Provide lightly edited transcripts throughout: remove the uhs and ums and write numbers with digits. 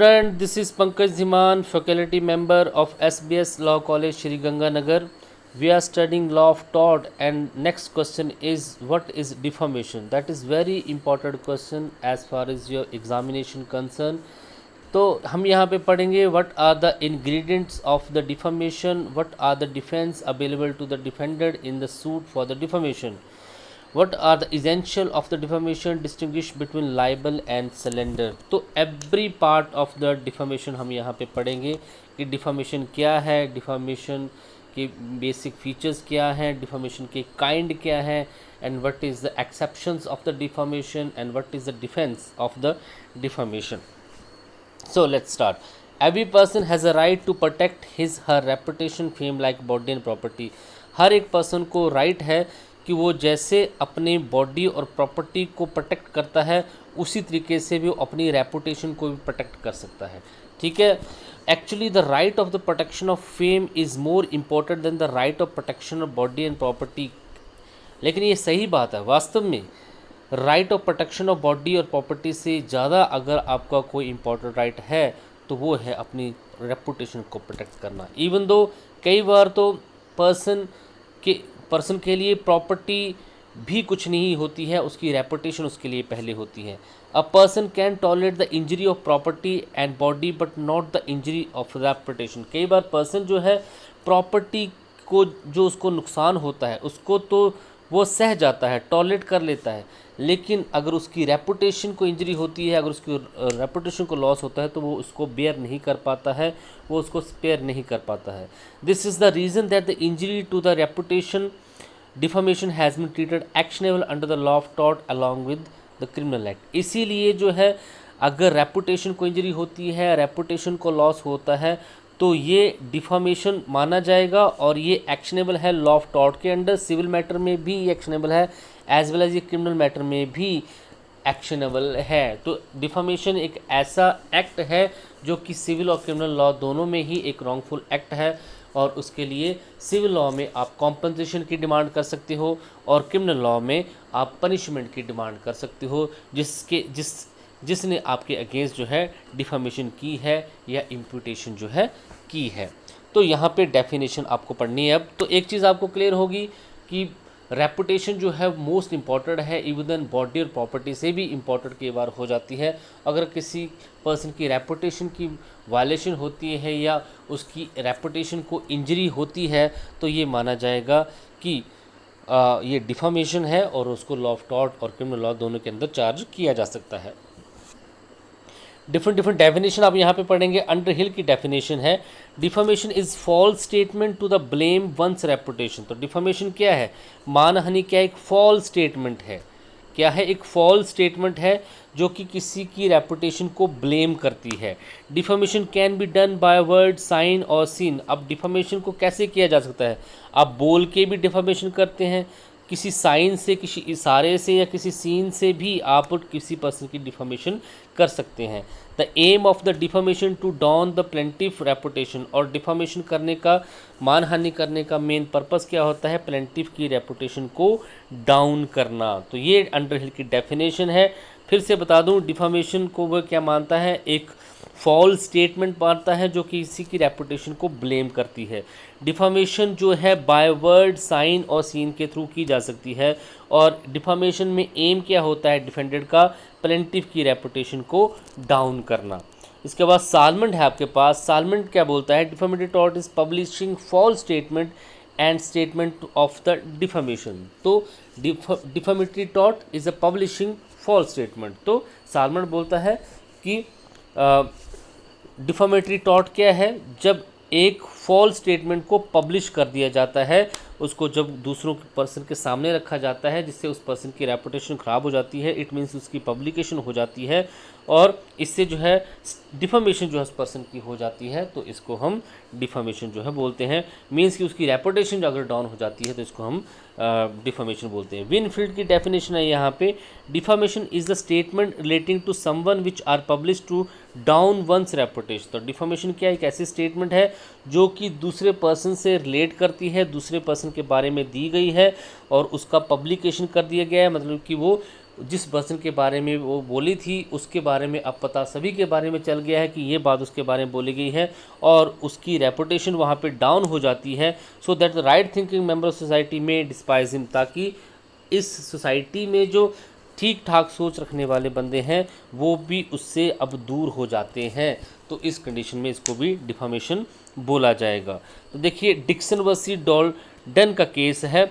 Friend, this is Pankaj Dhiman, faculty member of SBS Law College, Shri Ganganagar. We are studying law of tort, and next question is what is defamation? That is very important question as far as your examination concern. तो हम यहाँ पे पढ़ेंगे what are the ingredients of the defamation, what are the defense available to the defendant in the suit for the defamation, what are the essential of the defamation, distinguish between libel and slander. तो every part of the defamation हम यहाँ पे पढ़ेंगे कि defamation क्या है, defamation के basic features क्या हैं, defamation के काइंड क्या है, and what is the exceptions of the defamation and what is the defense of the defamation. So let's start. Every person has a right to protect his her reputation, fame, like body and property. हर एक person को right है कि वो जैसे अपने body और property को protect करता है उसी तरीके से भी वो अपनी रेपुटेशन को भी प्रोटेक्ट कर सकता है. ठीक है. Actually the right of the protection of fame is more important then the right of protection of body and property. लेकिन ये सही बात है. वास्तव में right of protection of body और प्रॉपर्टी से ज़्यादा अगर आपका कोई इम्पोर्टेंट राइट है तो वो है अपनी रेपुटेशन को प्रोटेक्ट करना. इवन दो कई बार तो पर्सन के लिए प्रॉपर्टी भी कुछ नहीं होती है, उसकी रेपुटेशन उसके लिए पहले होती है. A person can tolerate the injury of property and body but not the injury of reputation. कई बार पर्सन जो है प्रॉपर्टी को जो उसको नुकसान होता है उसको तो वो सह जाता है, टॉलरेट कर लेता है, लेकिन अगर उसकी रेपुटेशन को इंजरी होती है, अगर उसकी रेपुटेशन को लॉस होता है तो वो उसको बेयर नहीं कर पाता है, वो उसको स्पेयर नहीं कर पाता है. This is the reason that the injury to the reputation defamation has been treated actionable under the law of tort along with the criminal act. इसीलिए जो है अगर रेपुटेशन को इंजरी होती है, रेपुटेशन को लॉस होता है तो ये डिफामेशन माना जाएगा और ये एक्शनेबल है लॉ ऑफ टॉर्ट के अंडर. सिविल मैटर में भी ये एक्शनेबल है एज वेल एज ये क्रिमिनल मैटर में भी एक्शनेबल है. तो डिफामेशन एक ऐसा एक्ट है जो कि सिविल और क्रिमिनल लॉ दोनों में ही एक रॉन्गफुल एक्ट है और उसके लिए सिविल लॉ में आप कॉम्पनसेशन की डिमांड कर सकते हो और क्रिमिनल लॉ में आप पनिशमेंट की डिमांड कर सकते हो जिसने आपके अगेंस्ट जो है डिफामेशन की है या इम्प्यूटेशन जो है की है. तो यहाँ पे डेफिनेशन आपको पढ़नी है. अब तो एक चीज़ आपको क्लियर होगी कि रेपुटेशन जो है मोस्ट इम्पॉर्टेंट है, इवन बॉडी और प्रॉपर्टी से भी इम्पॉर्टेंट कई बार हो जाती है. अगर किसी पर्सन की रेपुटेशन की वायलेशन होती है या उसकी रेपुटेशन को इंजरी होती है तो ये माना जाएगा कि ये डिफामेशन है और उसको लॉ ऑफ टॉर्ट और क्रिमिनल लॉ दोनों के अंदर चार्ज किया जा सकता है. डिफरेंट डेफिनेशन आप यहाँ पे पढ़ेंगे. अंडर हिल की डेफिनेशन है defamation is false statement to the blame one's reputation. तो डिफामेशन क्या है? मानहानि क्या एक फॉल्स स्टेटमेंट है. क्या है? एक फॉल्स स्टेटमेंट है जो कि किसी की रेपुटेशन को ब्लेम करती है. Defamation can be done by word, sign और सीन. अब डिफामेशन को कैसे किया जा सकता है? आप बोल के भी डिफामेशन करते हैं, किसी साइन से, किसी इशारे से या किसी सीन से भी आप किसी पर्सन की डिफामेशन कर सकते हैं. The aim of the defamation to down the plaintiff reputation. और डिफामेशन करने का, मानहानि करने का मेन पर्पस क्या होता है? प्लेंटिफ की रेपुटेशन को डाउन करना. तो ये अंडर हिल की डेफिनेशन है. फिर से बता दूं, डिफामेशन को वह क्या मानता है? एक फॉल्स स्टेटमेंट मानता है जो कि किसी की रेपुटेशन को ब्लेम करती है. डिफामेशन जो है बाय वर्ड, साइन और सीन के थ्रू की जा सकती है. और डिफामेशन में एम क्या होता है डिफेंडेड का? प्लेंटिफ की रेपुटेशन को डाउन करना. इसके बाद सालमेंट है आपके पास. सालमेंट क्या बोलता है? Defamatory tort is publishing false statement and statement of the defamation. तो defamatory tort is a publishing false statement. तो सालमेंट बोलता है कि डिफामेटरी टॉर्ट क्या है? जब एक फॉल्स स्टेटमेंट को पब्लिश कर दिया जाता है, उसको जब दूसरों के पर्सन के सामने रखा जाता है जिससे उस पर्सन की रेपुटेशन ख़राब हो जाती है, इट मीन्स उसकी पब्लिकेशन हो जाती है और इससे जो है डिफामेशन जो है उस पर्सन की हो जाती है. तो इसको हम डिफामेशन जो है बोलते हैं. मीन्स कि उसकी रेपुटेशन अगर डाउन हो जाती है तो इसको हम डिफामेशन बोलते हैं. विनफील्ड की डेफिनेशन है यहाँ पे. Defamation is the statement relating to someone which are publish to down one's reputation. तो डिफामेशन क्या? एक ऐसी स्टेटमेंट है जो कि दूसरे पर्सन से रिलेट करती है, दूसरे पर्सन के बारे में दी गई है और उसका पब्लिकेशन कर दिया गया है. मतलब कि वो जिस पर्सन के बारे में वो बोली थी उसके बारे में अब पता सभी के बारे में चल गया है कि ये बात उसके बारे में बोली गई है, और उसकी रेपुटेशन वहाँ पे डाउन हो जाती है। So that the right thinking member of society में डिस्पाइज हिम, ताकि इस सोसाइटी में जो ठीक ठाक सोच रखने वाले बंदे हैं वो भी उससे अब दूर हो जाते हैं। तो इस कंडीशन में इसको भी डिफामेशन बोला जाएगा। तो देखिए डिक्सन वर्सी डॉल्डन का केस है।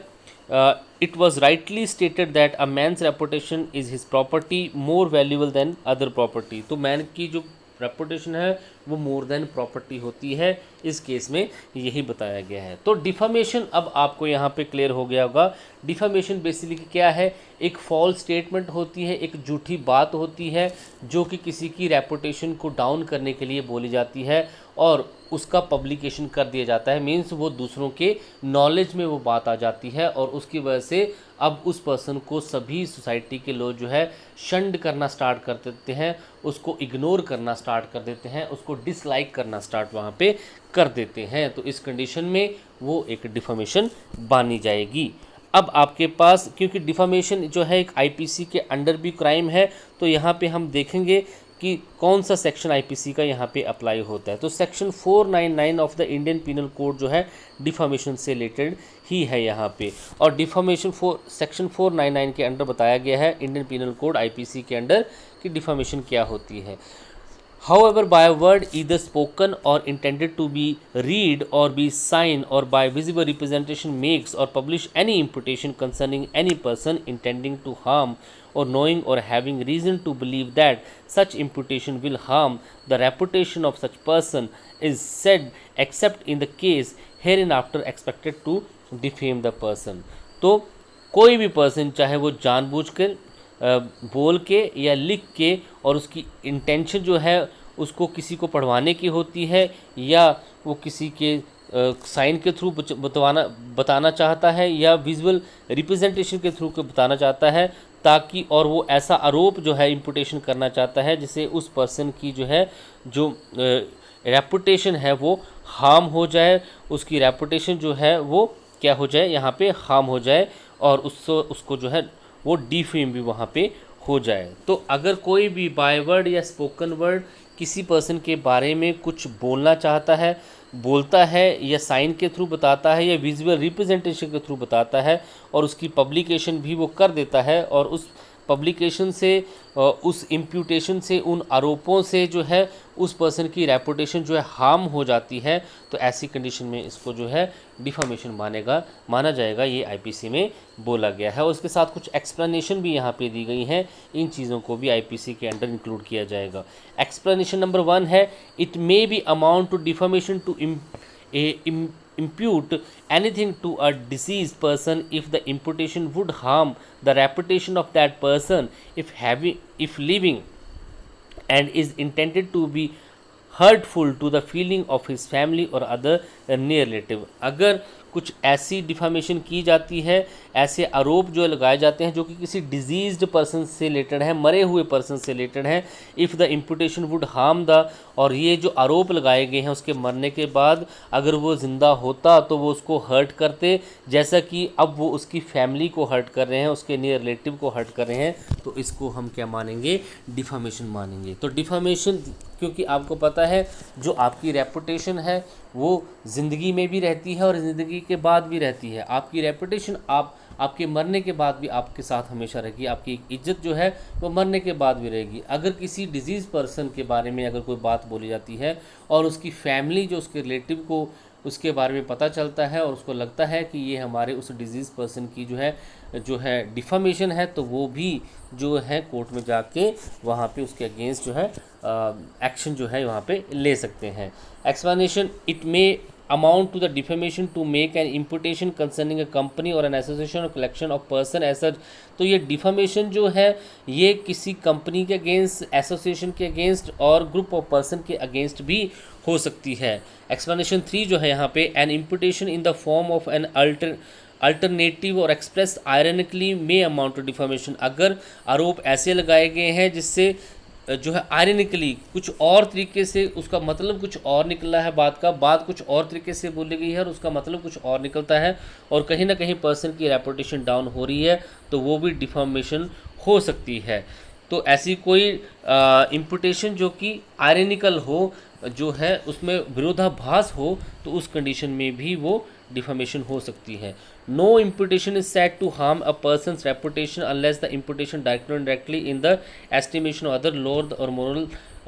It was rightly stated that a man's reputation is his property more valuable than other property. तो मैन की जो रेपुटेशन है वो मोर देन प्रॉपर्टी होती है, इस केस में यही बताया गया है। तो डिफामेशन अब आपको यहाँ पे क्लियर हो गया होगा। डिफामेशन बेसिकली क्या है, एक फॉल्स स्टेटमेंट होती है, एक झूठी बात होती है जो कि किसी की रेपुटेशन को डाउन करने के लिए बोली जाती है और उसका पब्लिकेशन कर दिया जाता है। मीन्स वो दूसरों के नॉलेज में वो बात आ जाती है और उसकी वजह से अब उस पर्सन को सभी सोसाइटी के लोग जो है शंड करना स्टार्ट कर देते हैं, उसको इग्नोर करना स्टार्ट कर देते हैं, उसको डिसलाइक करना स्टार्ट वहाँ पे कर देते हैं। तो इस कंडीशन में वो एक डिफामेशन मानी जाएगी। अब आपके पास, क्योंकि डिफामेशन जो है एक आईपीसी के अंडर भी क्राइम है, तो यहाँ पे हम देखेंगे कि कौन सा सेक्शन आईपीसी का यहाँ पे अप्लाई होता है। तो section 499 of the Indian penal code जो है डिफामेशन से रिलेटेड ही है यहाँ पे, और डिफामेशन सेक्शन 499 के अंडर बताया गया है इंडियन पीनल कोड आईपीसी के अंडर कि डिफामेशन क्या होती है। However, by a word either spoken or intended to be read or be signed or by visible representation makes or publish any imputation concerning any person intending to harm or knowing or having reason to believe that such imputation will harm the reputation of such person is said except in the case hereinafter expected to defame the person। तो कोई भी person चाहे वो जानबूझकर बोल के या लिख के, और उसकी इंटेंशन जो है उसको किसी को पढ़वाने की होती है या वो किसी के साइन के थ्रू बताना चाहता है या विजुअल रिप्रेजेंटेशन के थ्रू को बताना चाहता है, ताकि और वो ऐसा आरोप जो है इम्पुटेशन करना चाहता है जिससे उस पर्सन की जो है जो रेपुटेशन है वो हार्म हो जाए, उसकी रेपुटेशन जो है वो क्या हो जाए, यहाँ पे हार्म हो जाए और उसको जो है वो डिफेम भी वहाँ पे हो जाए। तो अगर कोई भी बाय वर्ड या स्पोकन वर्ड किसी पर्सन के बारे में कुछ बोलना चाहता है, बोलता है या साइन के थ्रू बताता है या विजुअल रिप्रेजेंटेशन के थ्रू बताता है और उसकी पब्लिकेशन भी वो कर देता है, और उस पब्लिकेशन से उस इम्प्यूटेशन से, उन आरोपों से जो है उस पर्सन की रेपुटेशन जो है हार्म हो जाती है, तो ऐसी कंडीशन में इसको जो है डिफामेशन माना जाएगा। ये आईपीसी में बोला गया है और उसके साथ कुछ एक्सप्लेनेशन भी यहाँ पे दी गई हैं, इन चीज़ों को भी आईपीसी के अंडर इंक्लूड किया जाएगा। एक्सप्लेनेशन नंबर 1 है, it may be amount to defamation to impute anything to a deceased person if the imputation would harm the reputation of that person if living and is intended to be hurtful to the feeling of his family or other near relative। अगर कुछ ऐसी defamation की जाती है, ऐसे आरोप जो लगाए जाते हैं जो कि किसी डिजीज्ड पर्सन से रिलेटेड है, मरे हुए पर्सन से रिलेटेड है, if the imputation would harm the, और ये जो आरोप लगाए गए हैं उसके मरने के बाद अगर वो ज़िंदा होता तो वो उसको हर्ट करते, जैसा कि अब वो उसकी फैमिली को हर्ट कर रहे हैं, उसके नियर रिलेटिव को हर्ट कर रहे हैं, तो इसको हम क्या मानेंगे, डिफामेशन मानेंगे। तो डिफामेशन, क्योंकि आपको पता है जो आपकी रेपुटेशन है वो ज़िंदगी में भी रहती है और ज़िंदगी के बाद भी रहती है। आपकी रेपुटेशन आपके मरने के बाद भी आपके साथ हमेशा रहेगी, आपकी इज्जत जो है वो मरने के बाद भी रहेगी। अगर किसी डिजीज़ पर्सन के बारे में अगर कोई बात बोली जाती है और उसकी फैमिली जो उसके रिलेटिव को उसके बारे में पता चलता है और उसको लगता है कि ये हमारे उस डिजीज़ पर्सन की जो है डिफामेशन है, तो वो भी जो है कोर्ट में जाके वहाँ पे उसके अगेंस्ट जो है एक्शन जो है वहाँ पे ले सकते हैं। Explanation, it may amount to the defamation to make an imputation concerning a company or an association or collection of person as such। तो ये डिफामेशन जो है ये किसी कंपनी के अगेंस्ट, एसोसिएशन के अगेंस्ट और ग्रुप ऑफ पर्सन के अगेंस्ट भी हो सकती है। एक्सप्लेनेशन 3 जो है यहाँ पे, an imputation in the form of an alternative or express ironically may amount to defamation. अगर आरोप ऐसे लगाए गए हैं जिससे जो है आयरनिकली कुछ और तरीके से उसका मतलब कुछ और निकला है, बात कुछ और तरीके से बोली गई है और उसका मतलब कुछ और निकलता है, और कहीं ना कहीं पर्सन की रेपुटेशन डाउन हो रही है, तो वो भी डिफॉर्मेशन हो सकती है। तो ऐसी कोई इम्पुटेशन जो कि आयरनिकल हो, जो है उसमें विरोधाभास हो, तो उस कंडीशन में भी वो डिफॉर्मेशन हो सकती है। No imputation is said to harm a person's reputation unless the imputation directly or indirectly in the estimation of other lower or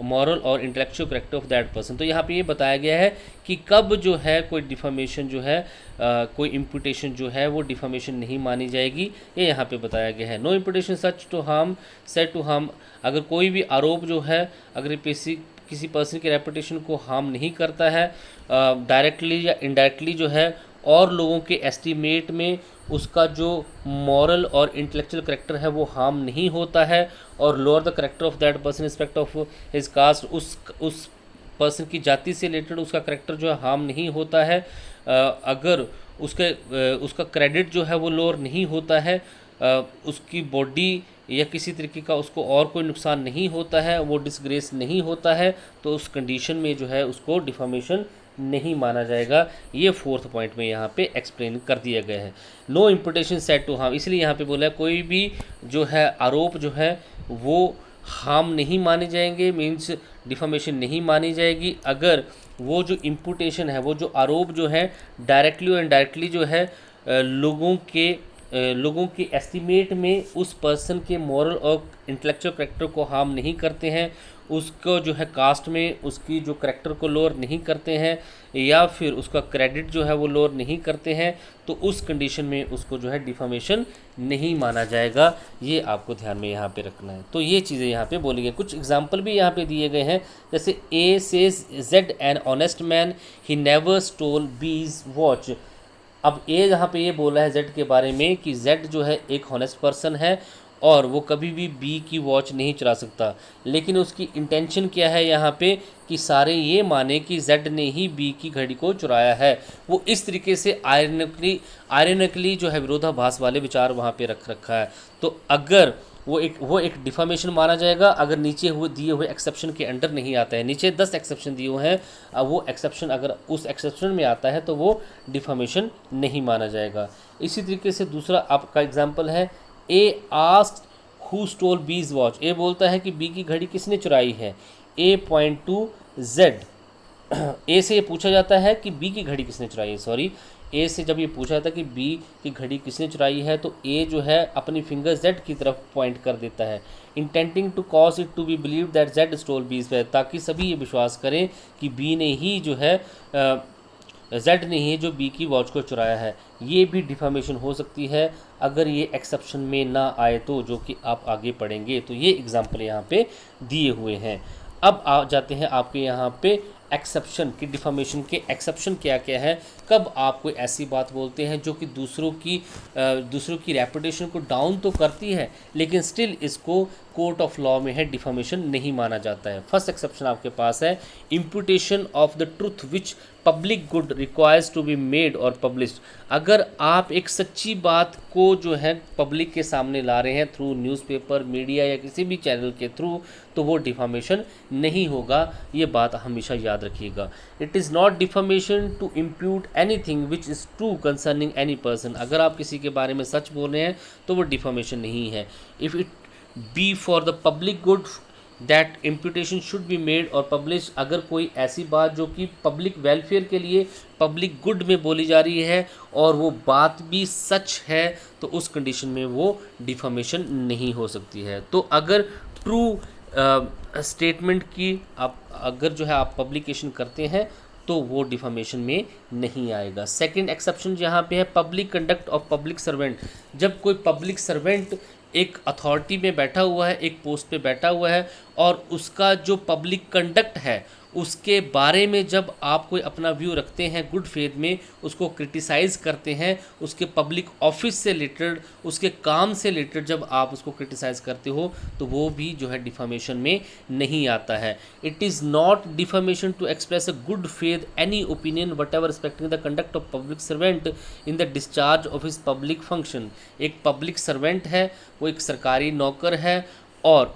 moral और intellectual character of that person. तो यहाँ पे ये बताया गया है कि कब जो है कोई डिफॉर्मेशन जो है कोई इम्पुटेशन जो है वो डिफॉर्मेशन नहीं मानी जाएगी, ये यहाँ पे बताया गया है। No imputation such to harm said to harm, अगर कोई भी आरोप जो है अगर किसी पर्सन की रेपुटेशन को हार्म नहीं करता है डायरेक्टली या इनडायरेक्टली जो है, और लोगों के एस्टीमेट में उसका जो मॉरल और इंटेलेक्चुअल करेक्टर है वो हार्म नहीं होता है, और lower the character of that person respect of his cast, उस पर्सन की जाति से रिलेटेड उसका करेक्टर जो है हार्म नहीं होता है, अगर उसका क्रेडिट जो है वो लोअर नहीं होता है, उसकी बॉडी या किसी तरीके का उसको और कोई नुकसान नहीं होता है, वो डिसग्रेस नहीं होता है, तो उस कंडीशन में जो है उसको डिफॉर्मेशन नहीं माना जाएगा। ये फोर्थ पॉइंट में यहाँ पे एक्सप्लेन कर दिया गया है। नो इम्पुटेशन सेड टू हार्म, इसलिए यहाँ पे बोला है कोई भी जो है आरोप जो है वो हार्म नहीं माने जाएंगे, मीन्स डिफॉर्मेशन नहीं मानी जाएगी अगर वो जो इम्पुटेशन है, वो जो आरोप जो है डायरेक्टली और इनडायरेक्टली जो है लोगों के एस्टीमेट में उस पर्सन के मॉरल और इंटेलेक्चुअल करेक्टर को हार्म नहीं करते हैं, उसको जो है कास्ट में उसकी जो करेक्टर को लोअर नहीं करते हैं, या फिर उसका क्रेडिट जो है वो लोअर नहीं करते हैं, तो उस कंडीशन में उसको जो है डिफॉर्मेशन नहीं माना जाएगा। ये आपको ध्यान में यहाँ पे रखना है। तो ये चीज़ें यहाँ पे बोली गई। कुछ एग्जांपल भी यहाँ पे दिए गए हैं, जैसे A says Z an honest man he never stole B's watch. अब ए यहाँ पे ये बोला है जेड के बारे में कि जेड जो है एक हॉनेस्ट पर्सन है और वो कभी भी बी की वॉच नहीं चुरा सकता, लेकिन उसकी इंटेंशन क्या है यहाँ पे कि सारे ये माने कि जेड ने ही बी की घड़ी को चुराया है। वो इस तरीके से आयरनिकली जो है विरोधाभास वाले विचार वहाँ पे रख रखा है। तो अगर वो एक डिफॉर्मेशन माना जाएगा अगर नीचे दिए हुए एक्सेप्शन के अंडर नहीं आता है। नीचे 10 एक्सेप्शन दिए हुए हैं, अब वो एक्सेप्शन अगर उस एक्सेप्शन में आता है तो वो डिफॉर्मेशन नहीं माना जाएगा। इसी तरीके से दूसरा आपका एग्जांपल है, ए asked who stole B's watch. ए बोलता है कि बी की घड़ी किसने चुराई है। ए पॉइंट टू जेड, ए से ये पूछा जाता है कि बी की घड़ी किसने चुराई है, ए से जब ये पूछा जाता है कि बी की घड़ी किसने चुराई है, तो ए जो है अपनी फिंगर जेड की तरफ पॉइंट कर देता है, intending to cause it to be believe that Z stole B's, ताकि सभी ये विश्वास करें कि बी ने ही जो है जेड ने ही जो बी की वॉच को चुराया है। ये भी डिफॉर्मेशन हो सकती है अगर ये एक्सेप्शन में ना आए तो, जो कि आप आगे पढ़ेंगे। तो ये एग्जाम्पल यहाँ पे दिए हुए हैं। अब आ जाते हैं आपके यहाँ पे एक्सेप्शन की, डिफॉर्मेशन के एक्सेप्शन क्या क्या है। कब आप कोई ऐसी बात बोलते हैं जो कि दूसरों की रेपुटेशन को डाउन तो करती है, लेकिन स्टिल इसको कोर्ट ऑफ लॉ में है डिफॉर्मेशन नहीं माना जाता है। फर्स्ट एक्सेप्शन आपके पास है, imputation of the truth which public good requires to be made or published. अगर आप एक सच्ची बात को जो है पब्लिक के सामने ला रहे हैं थ्रू न्यूज़पेपर, मीडिया या किसी भी चैनल के थ्रू, तो वो डिफॉर्मेशन नहीं होगा। ये बात हमेशा याद रखिएगा। It is not defamation to impute anything which is true concerning any person. अगर आप किसी के बारे में सच बोल रहे हैं तो वो डिफॉर्मेशन नहीं है। If it be for the public good that imputation should be made और पब्लिश। अगर कोई ऐसी बात जो कि पब्लिक वेलफेयर के लिए पब्लिक गुड में बोली जा रही है और वो बात भी सच है, तो उस कंडीशन में वो डिफॉर्मेशन नहीं हो सकती है। तो अगर ट्रू स्टेटमेंट की अगर जो है आप पब्लिकेशन करते हैं तो वो डिफॉर्मेशन में नहीं आएगा। सेकंड एक्सेप्शन यहाँ पे है, public conduct of public servant. जब कोई पब्लिक सर्वेंट एक अथॉरिटी में बैठा हुआ है, एक पोस्ट पे बैठा हुआ है, और उसका जो पब्लिक कंडक्ट है उसके बारे में जब आप कोई अपना व्यू रखते हैं गुड फेथ में, उसको क्रिटिसाइज़ करते हैं, उसके पब्लिक ऑफिस से रिलेटेड, उसके काम से रिलेटेड जब आप उसको क्रिटिसाइज़ करते हो, तो वो भी जो है डिफॉर्मेशन में नहीं आता है। It is not defamation to express a good faith any opinion whatever respecting the conduct of public servant in the discharge of his public function. एक पब्लिक सर्वेंट है, वो एक सरकारी नौकर है, और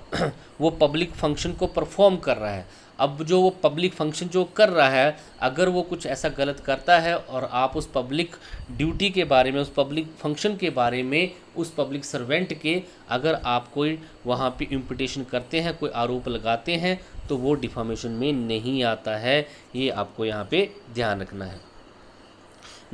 वो पब्लिक फंक्शन को परफॉर्म कर रहा है। अब जो वो पब्लिक फंक्शन जो कर रहा है, अगर वो कुछ ऐसा गलत करता है और आप उस पब्लिक ड्यूटी के बारे में, उस पब्लिक फंक्शन के बारे में, उस पब्लिक सर्वेंट के अगर आप कोई वहाँ पे इम्पिटेशन करते हैं, कोई आरोप लगाते हैं, तो वो डिफामेशन में नहीं आता है। ये आपको यहाँ पे ध्यान रखना है।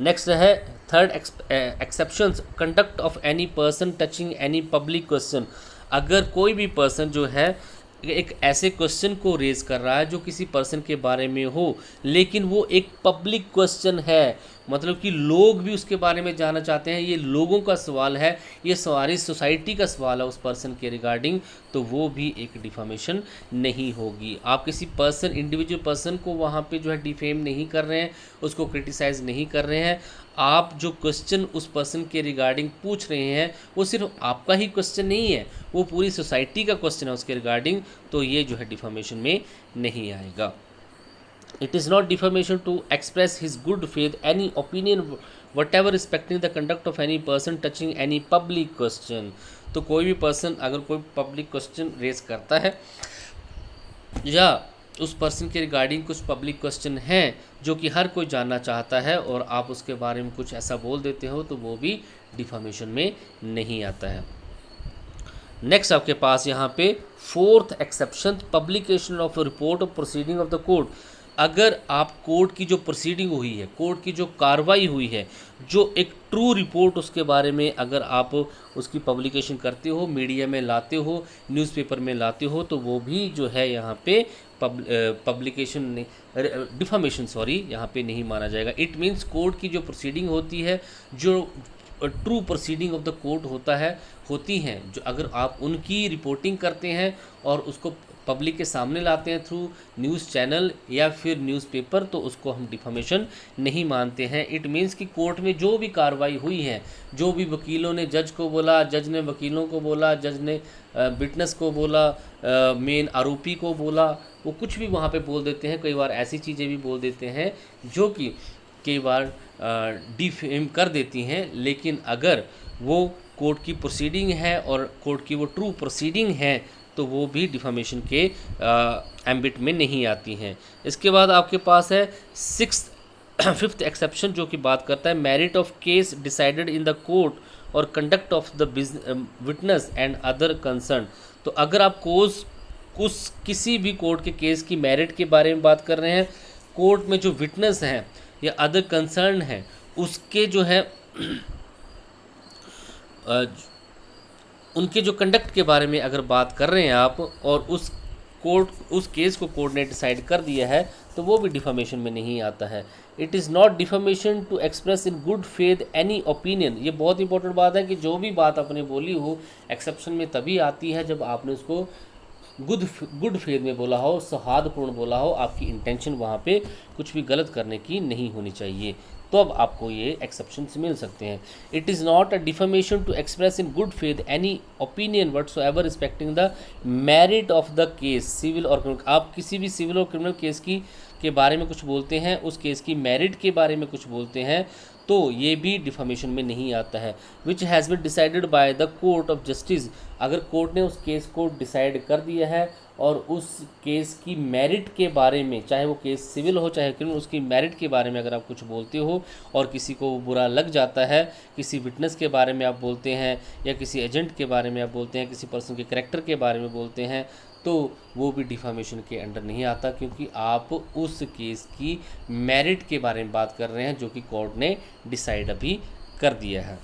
नेक्स्ट है third exceptions, conduct of any person touching any public question. अगर कोई भी पर्सन जो है एक ऐसे क्वेश्चन को रेज कर रहा है जो किसी पर्सन के बारे में हो, लेकिन वो एक पब्लिक क्वेश्चन है, मतलब कि लोग भी उसके बारे में जानना चाहते हैं, ये लोगों का सवाल है, ये सारी सोसाइटी का सवाल है उस पर्सन के रिगार्डिंग, तो वो भी एक डिफामेशन नहीं होगी। आप किसी पर्सन, इंडिविजुअल पर्सन को वहाँ पे जो है डिफेम नहीं कर रहे हैं, उसको क्रिटिसाइज़ नहीं कर रहे हैं। आप जो क्वेश्चन उस पर्सन के रिगार्डिंग पूछ रहे हैं वो सिर्फ आपका ही क्वेश्चन नहीं है, वो पूरी सोसाइटी का क्वेश्चन है उसके रिगार्डिंग, तो ये जो है डिफामेशन में नहीं आएगा। It is not defamation to express his good faith any opinion whatever respecting the conduct of any person touching any public question. तो कोई भी पर्सन अगर कोई पब्लिक क्वेश्चन रेज करता है या उस पर्सन के रिगार्डिंग कुछ पब्लिक क्वेश्चन हैं जो कि हर कोई जानना चाहता है और आप उसके बारे में कुछ ऐसा बोल देते हो, तो वो भी डिफामेशन में नहीं आता है। नेक्स्ट आपके पास यहाँ पे fourth exception, publication of report of proceeding of the court. अगर आप कोर्ट की जो प्रोसीडिंग हुई है, कोर्ट की जो कार्रवाई हुई है, जो एक ट्रू रिपोर्ट उसके बारे में अगर आप उसकी पब्लिकेशन करते हो, मीडिया में लाते हो, न्यूज़पेपर में लाते हो, तो वो भी जो है यहाँ पे पब्लिकेशन डिफामेशन यहाँ पे नहीं माना जाएगा। इट मीन्स कोर्ट की जो प्रोसीडिंग होती है, जो true proceeding of the court होती हैं, जो अगर आप उनकी रिपोर्टिंग करते हैं और उसको पब्लिक के सामने लाते हैं थ्रू न्यूज़ चैनल या फिर न्यूज़पेपर, तो उसको हम डिफामेशन नहीं मानते हैं। इट मीन्स कि कोर्ट में जो भी कार्रवाई हुई है, जो भी वकीलों ने जज को बोला, जज ने वकीलों को बोला, जज ने विटनेस को बोला, मेन आरोपी को बोला, वो कुछ भी वहाँ पे बोल देते हैं। कई बार ऐसी चीज़ें भी बोल देते हैं जो कि कई बार डिफेम कर देती हैं, लेकिन अगर वो कोर्ट की प्रोसीडिंग है और कोर्ट की वो ट्रू प्रोसीडिंग है, तो वो भी डिफामेशन के एम्बिट में नहीं आती हैं। इसके बाद आपके पास है फिफ्थ एक्सेप्शन, जो कि बात करता है merit of case decided in the court or conduct of the witness and other concern. तो अगर आप किसी भी कोर्ट के केस की मेरिट के बारे में बात कर रहे हैं, कोर्ट में जो विटनेस हैं या अदर कंसर्न हैं उसके जो है उनके जो कंडक्ट के बारे में अगर बात कर रहे हैं आप, और उस केस को कोर्ट ने डिसाइड कर दिया है, तो वो भी डिफामेशन में नहीं आता है। It is not defamation to express in good faith any opinion. ये बहुत इंपॉर्टेंट बात है कि जो भी बात आपने बोली हो एक्सेप्शन में तभी आती है जब आपने उसको गुड फेथ में बोला हो, सौहार्दपूर्ण बोला हो, आपकी इंटेंशन वहाँ पे कुछ भी गलत करने की नहीं होनी चाहिए, तो अब आपको ये एक्सेप्शंस मिल सकते हैं। It is not a defamation to express in good faith any opinion whatsoever respecting the merit of the case, civil और क्रिमिनल। आप किसी भी सिविल और क्रिमिनल केस के बारे में कुछ बोलते हैं, उस केस की मेरिट के बारे में कुछ बोलते हैं, तो ये भी डिफामेशन में नहीं आता है। Which has been decided by the court of justice. अगर कोर्ट ने उस केस को डिसाइड कर दिया है और उस केस की मेरिट के बारे में, चाहे वो केस सिविल हो चाहे क्रिमिनल, उसकी मेरिट के बारे में अगर आप कुछ बोलते हो और किसी को बुरा लग जाता है, किसी विटनेस के बारे में आप बोलते हैं या किसी एजेंट के बारे में आप बोलते हैं, किसी पर्सन के करैक्टर के बारे में बोलते हैं, तो वो भी डिफामेशन के अंडर नहीं आता, क्योंकि आप उस केस की मेरिट के बारे में बात कर रहे हैं जो कि कोर्ट ने डिसाइड अभी कर दिया है।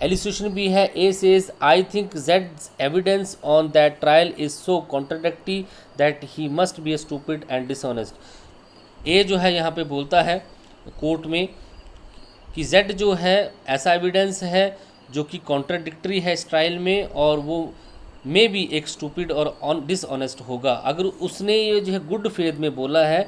एलिसिएशन भी है। ए सेज आई थिंक ज़ेड्स evidence on that trial is so contradictory that he must be a stupid and dishonest. A जो है यहाँ पे बोलता है कोर्ट में कि जेड जो है ऐसा एविडेंस है जो कि कॉन्ट्राडिक्टरी है इस ट्रायल में, और वो मे भी एक स्टूपिड और डिसऑनेस्ट होगा। अगर उसने ये जो है गुड फेथ में बोला है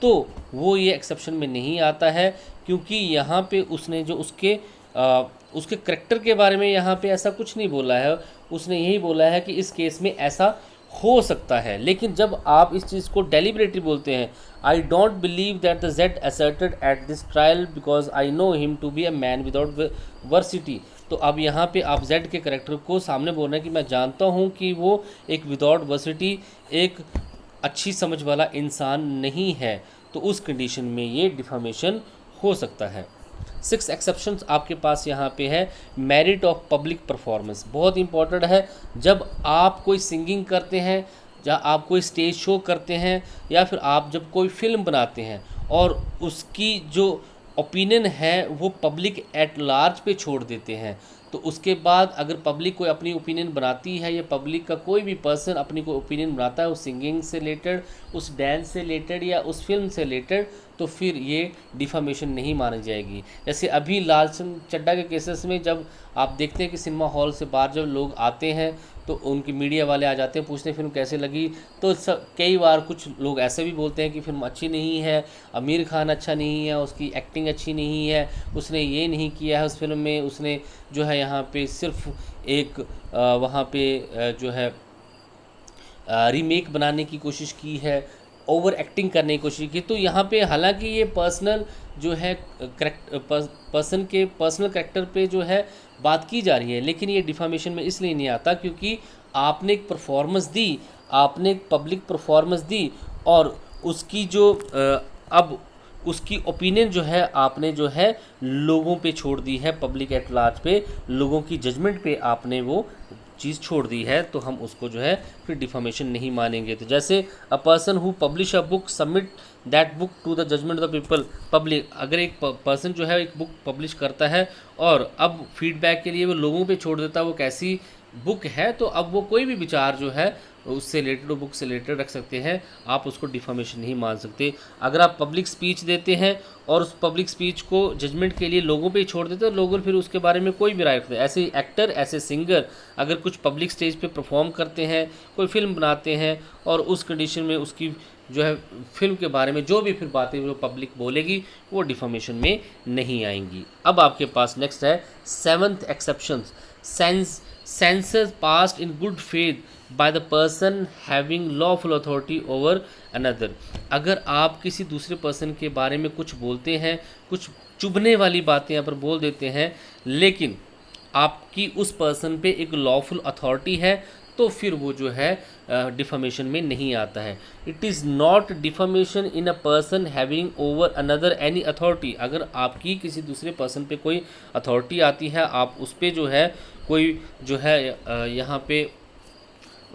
तो वो ये एक्सेप्शन में नहीं आता है, क्योंकि यहाँ पे उसने जो उसके करैक्टर के बारे में यहाँ पे ऐसा कुछ नहीं बोला है। उसने यही बोला है कि इस केस में ऐसा हो सकता है। लेकिन जब आप इस चीज़ को डेलिबरेटली बोलते हैं, I don't believe that the Z asserted at this trial because I know him to be a man without veracity, तो अब यहाँ पे आप जेड के करेक्टर को सामने बोल रहे हैं कि मैं जानता हूँ कि वो एक विदाउट वर्सिटी एक अच्छी समझ वाला इंसान नहीं है, तो उस कंडीशन में ये डिफामेशन हो सकता है। 6 एक्सेप्शंस आपके पास यहाँ पे है। मेरिट ऑफ पब्लिक परफॉर्मेंस बहुत इंपॉर्टेंट है। जब आप कोई सिंगिंग करते हैं, या आप कोई स्टेज शो करते हैं, या फिर आप जब कोई फिल्म बनाते हैं और उसकी जो ओपिनियन है वो पब्लिक एट लार्ज पे छोड़ देते हैं, तो उसके बाद अगर पब्लिक कोई अपनी ओपिनियन बनाती है या पब्लिक का कोई भी पर्सन अपनी कोई ओपिनियन बनाता है उस सिंगिंग से रिलेटेड, उस डांस से रिलेटेड या उस फिल्म से रिलेटेड, तो फिर ये डिफामेशन नहीं मानी जाएगी। जैसे अभी लालचंद चड्ढा के केसेस में जब आप देखते हैं कि सिनेमा हॉल से बाहर जब लोग आते हैं तो उनकी मीडिया वाले आ जाते हैं, पूछते हैं फिल्म कैसे लगी, तो कई बार कुछ लोग ऐसे भी बोलते हैं कि फिल्म अच्छी नहीं है, आमिर खान अच्छा नहीं है, उसकी एक्टिंग अच्छी नहीं है, उसने ये नहीं किया है उस फिल्म में, उसने जो है यहाँ पे सिर्फ एक वहाँ पे जो है रीमेक बनाने की कोशिश की है, ओवर एक्टिंग करने की कोशिश की। तो यहाँ पे हालांकि ये पर्सनल जो है पर्सन के पर्सनल करेक्टर पे जो है बात की जा रही है, लेकिन ये डिफामेशन में इसलिए नहीं आता क्योंकि आपने एक परफॉर्मेंस दी, आपने एक पब्लिक परफॉर्मेंस दी और उसकी जो अब उसकी ओपिनियन जो है आपने जो है लोगों पे छोड़ दी है, पब्लिक एट लार्ज पे, लोगों की जजमेंट पे आपने वो चीज़ छोड़ दी है, तो हम उसको जो है फिर डिफामेशन नहीं मानेंगे। तो जैसे a person who publish a book submit that book to the judgment of the people public, अगर एक पर्सन जो है एक बुक पब्लिश करता है और अब फीडबैक के लिए वो लोगों पे छोड़ देता है वो कैसी बुक है, तो अब वो कोई भी विचार जो है उससे रिलेटेड बुक से रिलेटेड रख सकते हैं, आप उसको डिफामेशन नहीं मान सकते। अगर आप पब्लिक स्पीच देते हैं और उस पब्लिक स्पीच को जजमेंट के लिए लोगों पे ही छोड़ देते हैं, लोग फिर उसके बारे में कोई भी राय रखते हैं। ऐसे ही एक्टर, ऐसे सिंगर अगर कुछ पब्लिक स्टेज पे परफॉर्म करते हैं, कोई फिल्म बनाते हैं और उस कंडीशन में उसकी जो है फिल्म के बारे में जो भी फिर बातें जो पब्लिक बोलेगी वो डिफामेशन में नहीं आएंगी। अब आपके पास नेक्स्ट है 7th exception, census passed in good faith by the person having lawful authority over another. अगर आप किसी दूसरे पर्सन के बारे में कुछ बोलते हैं, कुछ चुभने वाली बातें यहाँ पर बोल देते हैं, लेकिन आपकी उस पर्सन पे एक लॉफुल अथॉरिटी है, तो फिर वो जो है डिफामेशन में नहीं आता है। It is not defamation in a person having over another any authority. अगर आपकी किसी दूसरे पर्सन पे कोई अथॉरिटी आती है, आप उस पर जो है कोई जो है यहाँ पे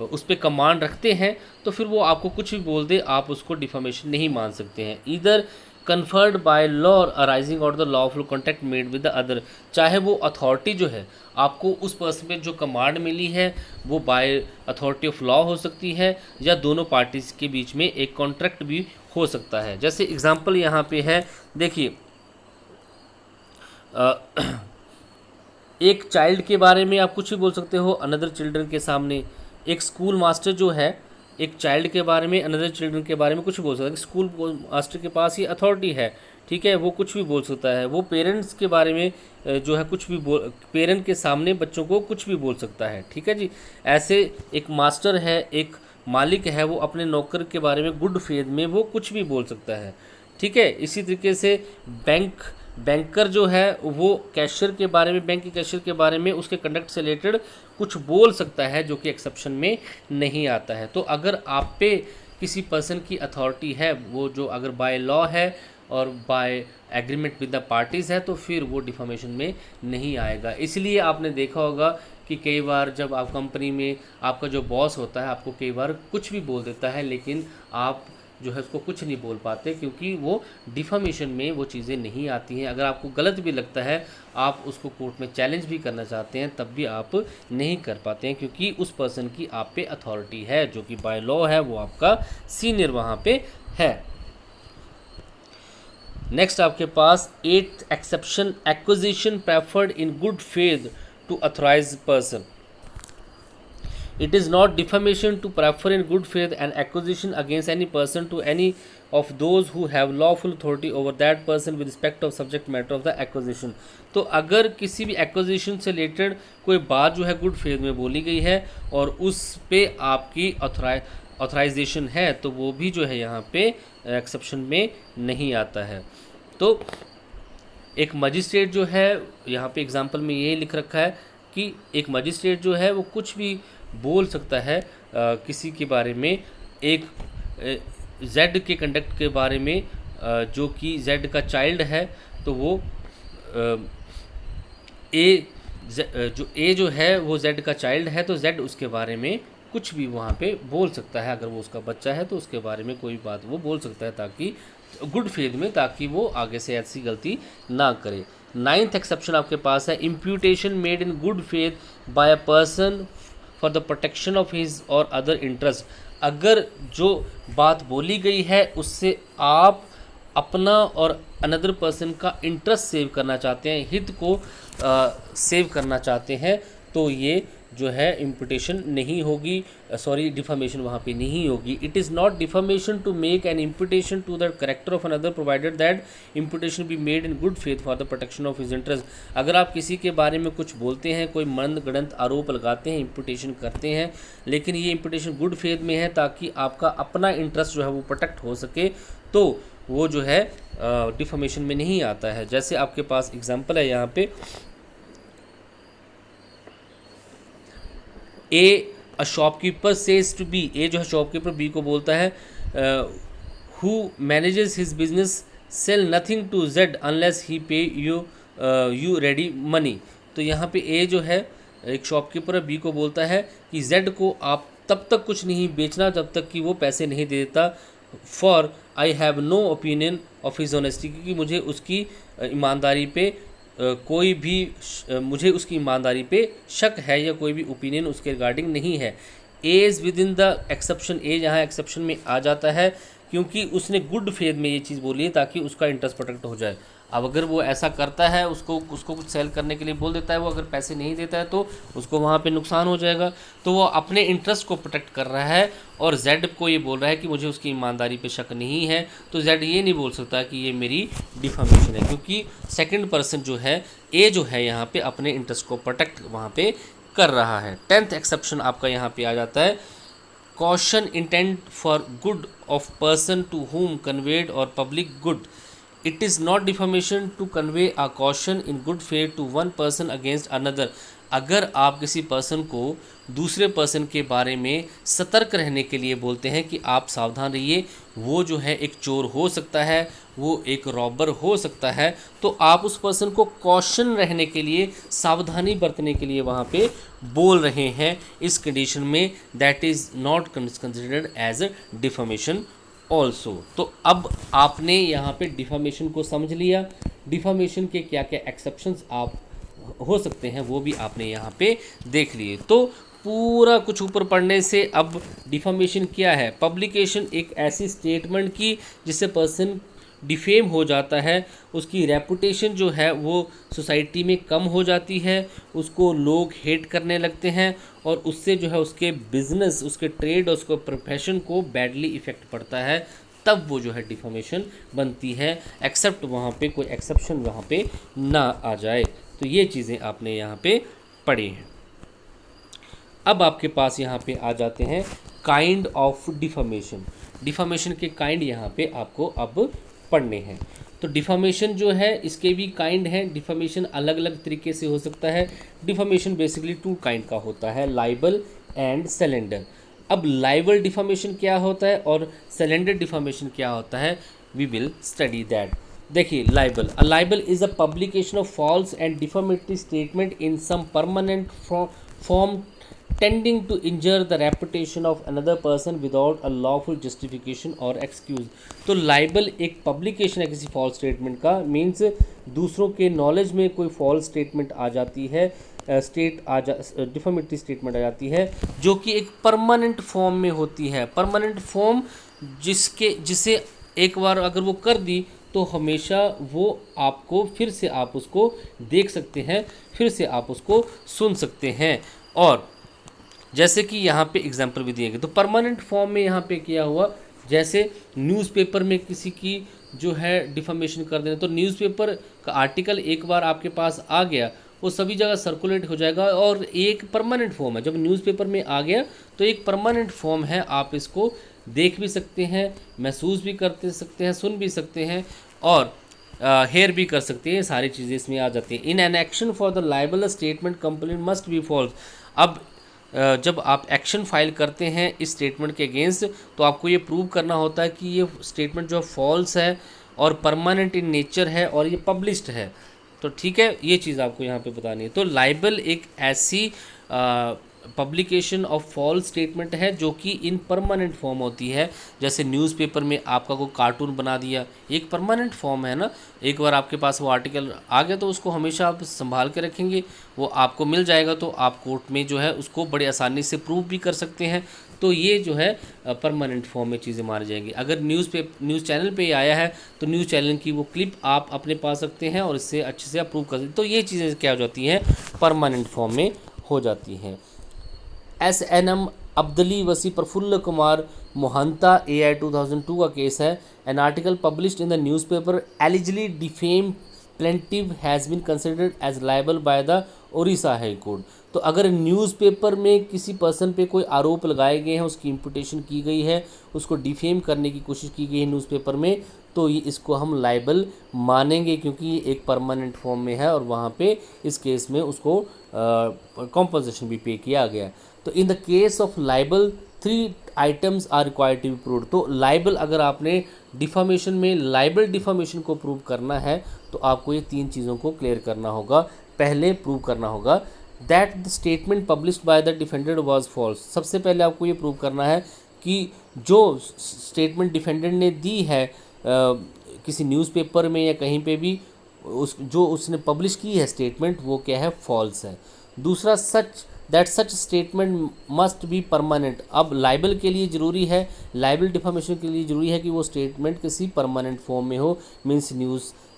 उस पर कमांड रखते हैं, तो फिर वो आपको कुछ भी बोल दे, आप उसको डिफामेशन नहीं मान सकते हैं। इधर conferred by law arising out the lawful contact made with the other, चाहे वो अथॉरिटी जो है आपको उस पर्सन पे जो कमांड मिली है वो बाय अथॉरिटी ऑफ लॉ हो सकती है, या दोनों पार्टीज़ के बीच में एक कॉन्ट्रैक्ट भी हो सकता है। जैसे एग्जांपल यहाँ पे है, देखिए एक चाइल्ड के बारे में आप कुछ भी बोल सकते हो अनदर चिल्ड्रन के सामने। एक स्कूल मास्टर जो है एक चाइल्ड के बारे में, अनदर चिल्ड्रन के बारे में कुछ भी बोल सकता है। स्कूल मास्टर के पास ये अथॉरिटी है, ठीक है, वो कुछ भी बोल सकता है। वो पेरेंट्स के बारे में जो है कुछ भी पेरेंट के सामने बच्चों को कुछ भी बोल सकता है, ठीक है जी। ऐसे एक मास्टर है, एक मालिक है, वो अपने नौकर के बारे में गुड फेथ में वो कुछ भी बोल सकता है, ठीक है। इसी तरीके से बैंकर जो है वो कैशियर के बारे में, बैंक के कैशियर के बारे में उसके कंडक्ट से रिलेटेड कुछ बोल सकता है, जो कि एक्सेप्शन में नहीं आता है। तो अगर आप पे किसी पर्सन की अथॉरिटी है, वो जो अगर बाय लॉ है और by agreement with the parties है, तो फिर वो डिफामेशन में नहीं आएगा। इसलिए आपने देखा होगा कि कई बार जब आप कंपनी में आपका जो बॉस होता है आपको कई बार कुछ भी बोल देता है, लेकिन आप जो है उसको कुछ नहीं बोल पाते, क्योंकि वो डिफामेशन में वो चीज़ें नहीं आती हैं। अगर आपको गलत भी लगता है, आप उसको कोर्ट में चैलेंज भी करना चाहते हैं, तब भी आप नहीं कर पाते हैं, क्योंकि उस पर्सन की आप पे अथॉरिटी है, जो कि बाय लॉ है, वो आपका सीनियर वहाँ पे है। नेक्स्ट आपके पास 8th exception, acquisition preferred in good faith to authorised person. It is not defamation to prefer in good faith an acquisition against any person to any of those who have lawful authority over that person with respect of subject matter of the acquisition। तो अगर किसी भी acquisition से related कोई बात जो है good faith में बोली गई है और उस पे आपकी ऑथराइजेशन है, तो वो भी जो है यहाँ पे एक्सेप्शन में नहीं आता है। तो एक मजिस्ट्रेट जो है, यहाँ पे एग्जांपल में ये लिख रखा है कि एक मजिस्ट्रेट जो है वो कुछ भी बोल सकता है किसी के बारे में, एक जेड के कंडक्ट के बारे में, जो कि जेड का चाइल्ड है, तो वो ए जो ए जो है वो जेड का चाइल्ड है, तो जेड उसके बारे में कुछ भी वहाँ पे बोल सकता है। अगर वो उसका बच्चा है तो उसके बारे में कोई बात वो बोल सकता है, ताकि गुड फेथ में, ताकि वो आगे से ऐसी गलती ना करे। 9th एक्सेप्शन आपके पास है, imputation made in good faith bye a person for the protection of his और अदर इंटरेस्ट। अगर जो बात बोली गई है उससे आप अपना और अनदर पर्सन का इंटरेस्ट सेव करना चाहते हैं, हित को सेव करना चाहते हैं, तो ये जो है इम्पुटेशन नहीं होगी, सॉरी डिफामेशन वहाँ पे नहीं होगी। It is not defamation to make an imputation to the character of another provided that imputation be made in good faith for the protection of his interest. अगर आप किसी के बारे में कुछ बोलते हैं, कोई मंद गणत आरोप लगाते हैं, इम्पुटेशन करते हैं, लेकिन ये इम्पुटेशन गुड फेथ में है ताकि आपका अपना इंटरेस्ट जो है वो प्रोटेक्ट हो सके, तो वो जो है डिफामेशन में नहीं आता है। जैसे आपके पास एग्जांपल है यहाँ पे, a shopkeeper says to B, A जो है शॉपकीपर बी को बोलता है, who manages his business sell nothing to Z unless he pay you ready money. तो यहाँ पे ए जो है एक शॉपकीपर बी को बोलता है कि जेड को आप तब तक कुछ नहीं बेचना जब तक कि वो पैसे नहीं दे देता। For I have no opinion of his honesty, क्योंकि मुझे उसकी ईमानदारी पे कोई भी मुझे उसकी ईमानदारी पे शक है या कोई भी ओपिनियन उसके रिगार्डिंग नहीं है। A is within the exception, A यहाँ एक्सेप्शन में आ जाता है क्योंकि उसने गुड फेथ में ये चीज़ बोली है ताकि उसका इंटरेस्ट प्रोटेक्ट हो जाए। अब अगर वो ऐसा करता है, उसको कुछ सेल करने के लिए बोल देता है, वो अगर पैसे नहीं देता है तो उसको वहाँ पे नुकसान हो जाएगा, तो वो अपने इंटरेस्ट को प्रोटेक्ट कर रहा है। और जेड को ये बोल रहा है कि मुझे उसकी ईमानदारी पे शक नहीं है, तो जेड ये नहीं बोल सकता कि ये मेरी डिफामेशन है, क्योंकि सेकंड पर्सन जो है ए जो है यहाँ पे अपने इंटरेस्ट को प्रोटेक्ट वहाँ पे कर रहा है। 10th एक्सेप्शन आपका यहाँ पे आ जाता है, caution intent for good of person to whom conveyed or public good. It is not defamation to convey a caution in good faith to one person against another. अगर आप किसी पर्सन को दूसरे पर्सन के बारे में सतर्क रहने के लिए बोलते हैं कि आप सावधान रहिए, वो जो है एक चोर हो सकता है, वो एक रॉबर हो सकता है, तो आप उस पर्सन को कॉशन रहने के लिए, सावधानी बरतने के लिए वहाँ पे बोल रहे हैं, इस कंडीशन में that is not considered as a defamation also. तो अब आपने यहाँ पे डिफामेशन को समझ लिया, डिफामेशन के क्या क्या एक्सेप्शंस आप हो सकते हैं वो भी आपने यहाँ पे देख लिए। तो पूरा कुछ ऊपर पढ़ने से अब डिफामेशन क्या है, पब्लिकेशन एक ऐसी स्टेटमेंट की जिससे पर्सन डिफेम हो जाता है, उसकी रेपुटेशन जो है वो सोसाइटी में कम हो जाती है, उसको लोग हेट करने लगते हैं और उससे जो है उसके बिजनेस, उसके ट्रेड और उसके प्रोफेशन को बैडली इफ़ेक्ट पड़ता है, तब वो जो है डिफामेशन बनती है, एक्सेप्ट वहाँ पे कोई एक्सेप्शन वहाँ पे ना आ जाए। तो ये चीज़ें आपने यहाँ पे पढ़ी हैं। अब आपके पास यहाँ पे आ जाते हैं काइंड ऑफ डिफामेशन। डिफामेशन के काइंड यहाँ पे आपको अब पढ़ने हैं। तो डिफामेशन जो है इसके भी काइंड हैं, डिफामेशन अलग अलग तरीके से हो सकता है। डिफामेशन बेसिकली 2 काइंड का होता है, लाइबल एंड सलेंडर। अब लाइबल डिफामेशन क्या होता है और सलेंडर डिफामेशन क्या होता है, वी विल स्टडी दैट। देखिए libel, a libel is a publication of false and defamatory statement in some permanent form tending to injure the reputation of another person without a lawful justification or excuse। तो libel एक publication है किसी false statement का, means दूसरों के knowledge में कोई false statement आ जाती है, डिफामेटरी स्टेटमेंट आ जाती है, जो कि एक परमानेंट फॉर्म में होती है। परमानेंट फॉर्म जिसे एक बार अगर वो कर दी तो हमेशा वो आपको फिर से आप उसको देख सकते हैं, फिर से आप उसको सुन सकते हैं। और जैसे कि यहाँ पे एग्जांपल भी दिए गए, तो परमानेंट फॉर्म में यहाँ पे क्या हुआ, जैसे न्यूज़पेपर में किसी की जो है डिफामेशन कर देना, तो न्यूज़पेपर का आर्टिकल एक बार आपके पास आ गया, वो सभी जगह सर्कुलेट हो जाएगा और एक परमानेंट फॉर्म है। जब न्यूज़पेपर में आ गया तो एक परमानेंट फॉर्म है, आप इसको देख भी सकते हैं, महसूस भी करते सकते हैं, सुन भी सकते हैं। और हेयर भी कर सकते हैं, सारी चीज़ें इसमें आ जाती हैं। In an action for the libel statement complaint must be false. अब जब आप एक्शन फाइल करते हैं इस स्टेटमेंट के अगेंस्ट, तो आपको ये प्रूव करना होता है कि ये स्टेटमेंट जो फॉल्स है और परमानेंट इन नेचर है और ये पब्लिश्ड है। तो ठीक है, ये चीज़ आपको यहाँ पे बतानी है। तो लाइबल एक ऐसी पब्लिकेशन ऑफ फॉल्स स्टेटमेंट है जो कि इन परमानेंट फॉर्म होती है। जैसे न्यूज़पेपर में आपका कोई कार्टून बना दिया, एक परमानेंट फॉर्म है ना, एक बार आपके पास वो आर्टिकल आ गया तो उसको हमेशा आप संभाल के रखेंगे, वो आपको मिल जाएगा तो आप कोर्ट में जो है उसको बड़ी आसानी से प्रूव भी कर सकते हैं। तो ये जो है परमानेंट फॉर्म में चीज़ें मानी जाएंगी। अगर न्यूज़ चैनल पे आया है तो न्यूज़ चैनल की वो क्लिप आप अपने पास रखते हैं और इससे अच्छे से अप्रूव कर सकते हैं। तो ये चीज़ें क्या हो जाती हैं, परमानेंट फॉर्म में हो जाती हैं। SNM अब्दली वसी प्रफुल्ल कुमार मोहंता AI 2002 का केस है। An article published in the newspaper allegedly defame plaintiff has been considered as liable by the Odisha high court. तो अगर न्यूज़पेपर में किसी पर्सन पे कोई आरोप लगाए गए हैं, उसकी इम्पुटेशन की गई है, उसको डिफेम करने की कोशिश की गई है न्यूज़पेपर में, तो ये इसको हम लाइबल मानेंगे क्योंकि ये एक परमानेंट फॉर्म में है और वहाँ पे इस केस में उसको कॉम्पनसेशन भी पे किया गया। तो in the case of libel 3 items are required to be proved. तो लाइबल अगर आपने डिफामेशन में लाइबल डिफामेशन को प्रूव करना है तो आपको ये 3 चीज़ों को क्लियर करना होगा। पहले प्रूव करना होगा that the statement published by the defendant was false. सबसे पहले आपको ये प्रूव करना है कि जो स्टेटमेंट डिफेंडेंट ने दी है किसी न्यूज़पेपर में या कहीं पे भी, जो उसने पब्लिश की है स्टेटमेंट, वो क्या है, फॉल्स है। दूसरा, such statement must be permanent. अब लाइबल के लिए ज़रूरी है, लाइबल डिफामेशन के लिए ज़रूरी है कि वो स्टेटमेंट किसी परमानेंट फॉर्म में हो, मीन्स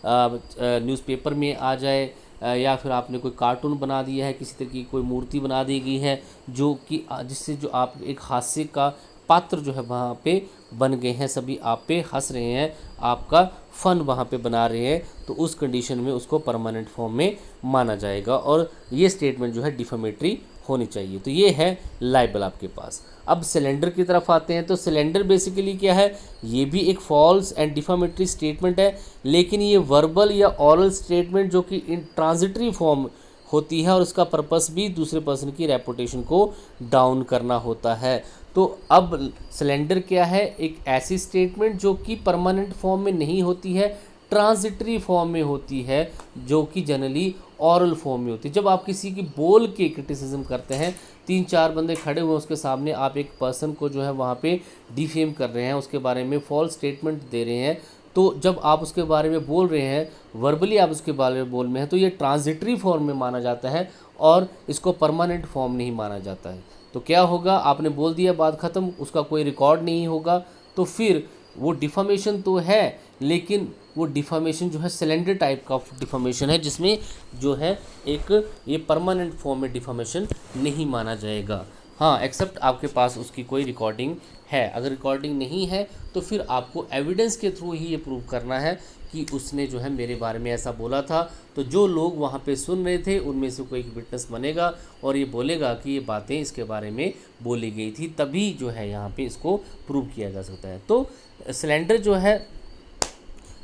न्यूज़पेपर में आ जाए या फिर आपने कोई कार्टून बना दिया है, किसी तरह की कोई मूर्ति बना दी गई है जो कि जिससे जो आप एक हास्य का पात्र जो है वहाँ पे बन गए हैं, सभी आप पे हंस रहे हैं, आपका फ़न वहाँ पे बना रहे हैं, तो उस कंडीशन में उसको परमानेंट फॉर्म में माना जाएगा और ये स्टेटमेंट जो है डिफेमेटरी होनी चाहिए। तो ये है लाइबल आपके पास। अब सिलेंडर की तरफ आते हैं। तो सिलेंडर बेसिकली क्या है, ये भी एक फॉल्स एंड डिफेमेटरी स्टेटमेंट है, लेकिन ये वर्बल या ऑरल स्टेटमेंट जो कि इन ट्रांजिटरी फॉर्म होती है और उसका पर्पस भी दूसरे पर्सन की रेपुटेशन को डाउन करना होता है। तो अब सिलेंडर क्या है, एक ऐसी स्टेटमेंट जो कि परमानेंट फॉर्म में नहीं होती है, ट्रांजिटरी फॉर्म में होती है, जो कि जनरली ऑरल फॉर्म में होती है। जब आप किसी की बोल के क्रिटिसिज्म करते हैं, 3-4 बंदे खड़े हुए उसके सामने, आप एक पर्सन को जो है वहाँ पे डिफेम कर रहे हैं, उसके बारे में फॉल्स स्टेटमेंट दे रहे हैं, तो जब आप उसके बारे में बोल रहे हैं, वर्बली आप उसके बारे में बोल में हैं, तो ये ट्रांजिटरी फॉर्म में माना जाता है और इसको परमानेंट फॉर्म नहीं माना जाता है। तो क्या होगा, आपने बोल दिया, बात ख़त्म, उसका कोई रिकॉर्ड नहीं होगा, तो फिर वो डिफामेशन तो है, लेकिन वो डिफामेशन जो है सिलेंडर टाइप का डिफामेशन है, जिसमें जो है एक ये परमानेंट फॉर्म में डिफामेशन नहीं माना जाएगा। हाँ, एक्सेप्ट आपके पास उसकी कोई रिकॉर्डिंग है। अगर रिकॉर्डिंग नहीं है तो फिर आपको एविडेंस के थ्रू ही ये प्रूव करना है कि उसने जो है मेरे बारे में ऐसा बोला था। तो जो लोग वहाँ पे सुन रहे थे उनमें से कोई एक विटनेस बनेगा और ये बोलेगा कि ये बातें इसके बारे में बोली गई थी, तभी जो है यहाँ पे इसको प्रूव किया जा सकता है। तो सिलेंडर जो है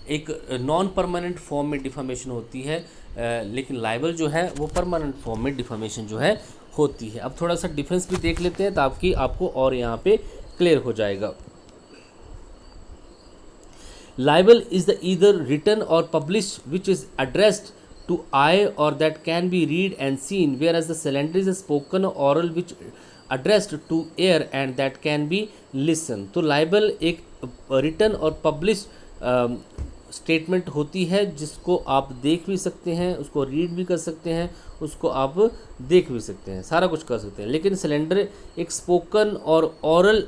एक नॉन परमानेंट फॉर्म में डिफामेशन होती है, लेकिन लाइबल जो है वो परमानेंट फॉर्म में डिफामेशन जो है होती है। अब थोड़ा सा डिफरेंस भी देख लेते हैं ताकि आपको और यहाँ पे क्लियर हो जाएगा। Libel is the either written और published which is addressed to eye और that can be read and seen, whereas the slander is a spoken oral which addressed to ear and that can be listen. तो libel एक written और published statement होती है जिसको आप देख भी सकते हैं, उसको रीड भी कर सकते हैं, उसको आप देख भी सकते हैं, सारा कुछ कर सकते हैं। लेकिन सिलेंडर एक स्पोकन और ऑरल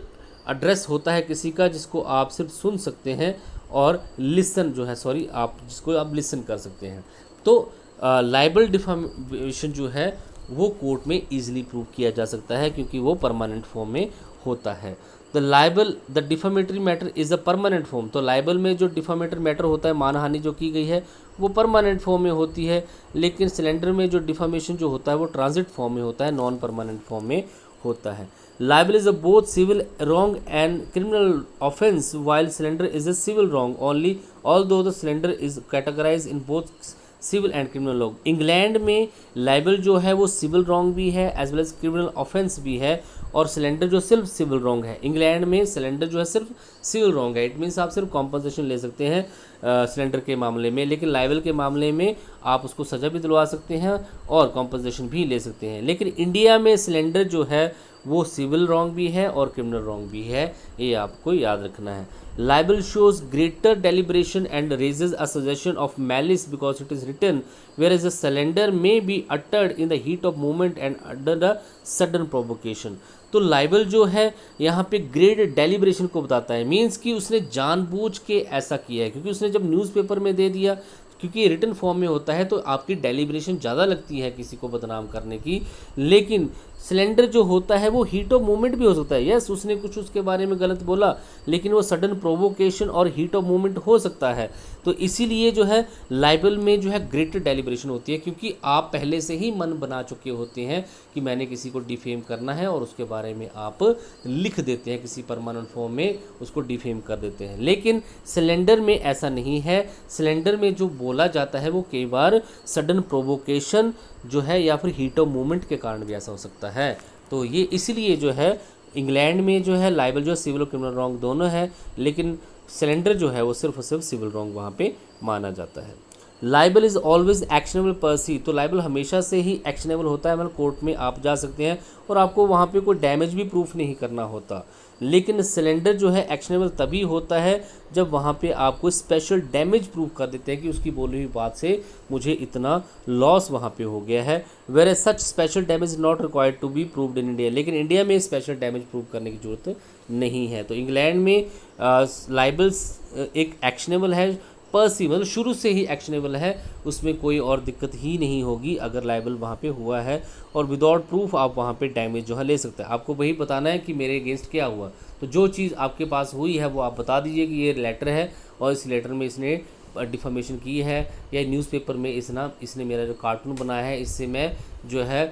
एड्रेस होता है किसी का, जिसको आप सिर्फ सुन सकते हैं और लिसन जो है आप जिसको आप लिसन कर सकते हैं। तो लाइबल डिफामेशन जो है वो कोर्ट में ईजिली प्रूव किया जा सकता है क्योंकि वो परमानेंट फॉर्म में होता है। The defamatory matter is a permanent form. तो लाइबल में जो डिफामेटरी मैटर होता है, मानहानि जो की गई है, वो परमानेंट फॉर्म में होती है, लेकिन सिलेंडर में जो डिफामेशन जो होता है वो ट्रांजिट फॉर्म में होता है, नॉन परमानेंट फॉर्म में होता है। Libel is a both civil wrong and criminal offense, while slander is a civil wrong only, although the slander is categorized in both civil and criminal law. England में libel जो है वो civil wrong भी है as well as criminal offence भी है, और slander जो सिर्फ सिविल रॉन्ग है। इंग्लैंड में सिलेंडर जो है सिर्फ सिविल रॉन्ग है, इट मीन्स आप सिर्फ कॉम्पनसेशन ले सकते हैं सिलेंडर के मामले में, लेकिन लाइबल के मामले में आप उसको सज़ा भी दिलवा सकते हैं और कॉम्पनसेशन भी ले सकते हैं। लेकिन इंडिया में सिलेंडर जो है वो सिविल रॉन्ग भी है और क्रिमिनल रॉन्ग भी है, ये आपको याद रखना है। Libel shows greater deliberation and raises a suggestion of malice because it is written, whereas a slander may be uttered in the heat of moment and under a sudden provocation। तो liable जो है यहाँ पे great deliberation को बताता है, means कि उसने जानबूझ के ऐसा किया है, क्योंकि उसने जब न्यूज़पेपर में दे दिया, क्योंकि ये रिटन फॉर्म में होता है तो आपकी डेलिब्रेशन ज़्यादा लगती है किसी को बदनाम करने की। लेकिन सिलेंडर जो होता है वो हीट ऑफ मूवमेंट भी हो सकता है। यस, उसने कुछ उसके बारे में गलत बोला, लेकिन वो सडन प्रोवोकेशन और हीट ऑफ मूवमेंट हो सकता है। तो इसीलिए जो है लाइबल में जो है ग्रेटर डेलिब्रेशन होती है, क्योंकि आप पहले से ही मन बना चुके होते हैं कि मैंने किसी को डिफेम करना है, और उसके बारे में आप लिख देते हैं किसी परमानेंट फॉर्म में, उसको डिफेम कर देते हैं। लेकिन सिलेंडर में ऐसा नहीं है। सिलेंडर में जो बोला जाता है वो कई बार सडन प्रोवोकेशन जो है या फिर हीट ऑफ मूवमेंट के कारण भी ऐसा हो सकता है। तो ये इसीलिए जो है इंग्लैंड में जो है लाइबल जो है सिविल और क्रिमिनल रॉन्ग दोनों है, लेकिन सिलेंडर जो है वो सिर्फ और सिर्फ सिविल रॉन्ग वहाँ पे माना जाता है। लाइबल इज़ ऑलवेज एक्शनेबल पर सी, तो लाइबल हमेशा से ही एक्शनेबल होता है, मतलब कोर्ट में आप जा सकते हैं और आपको वहाँ पे कोई डैमेज भी प्रूफ नहीं करना होता। लेकिन सिलेंडर जो है एक्शनेबल तभी होता है जब वहाँ पे आपको स्पेशल डैमेज प्रूफ कर देते हैं कि उसकी बोली हुई बात से मुझे इतना लॉस वहाँ पे हो गया है। Whereas such special damage not required to be proved in India, लेकिन इंडिया में स्पेशल डैमेज प्रूव करने की जरूरत नहीं है। तो इंग्लैंड में लाइबल्स एक एक्शनेबल है, पर सी मतलब शुरू से ही एक्शनेबल है, उसमें कोई और दिक्कत ही नहीं होगी अगर लाइबल वहाँ पे हुआ है, और विदाउट प्रूफ आप वहाँ पे डैमेज जो है ले सकते हैं। आपको वही बताना है कि मेरे अगेंस्ट क्या हुआ, तो जो चीज़ आपके पास हुई है वो आप बता दीजिए कि ये लेटर है और इस लेटर में इसने डिफॉर्मेशन की है, या न्यूज़पेपर में इसने मेरा जो कार्टून बनाया है इससे मैं जो है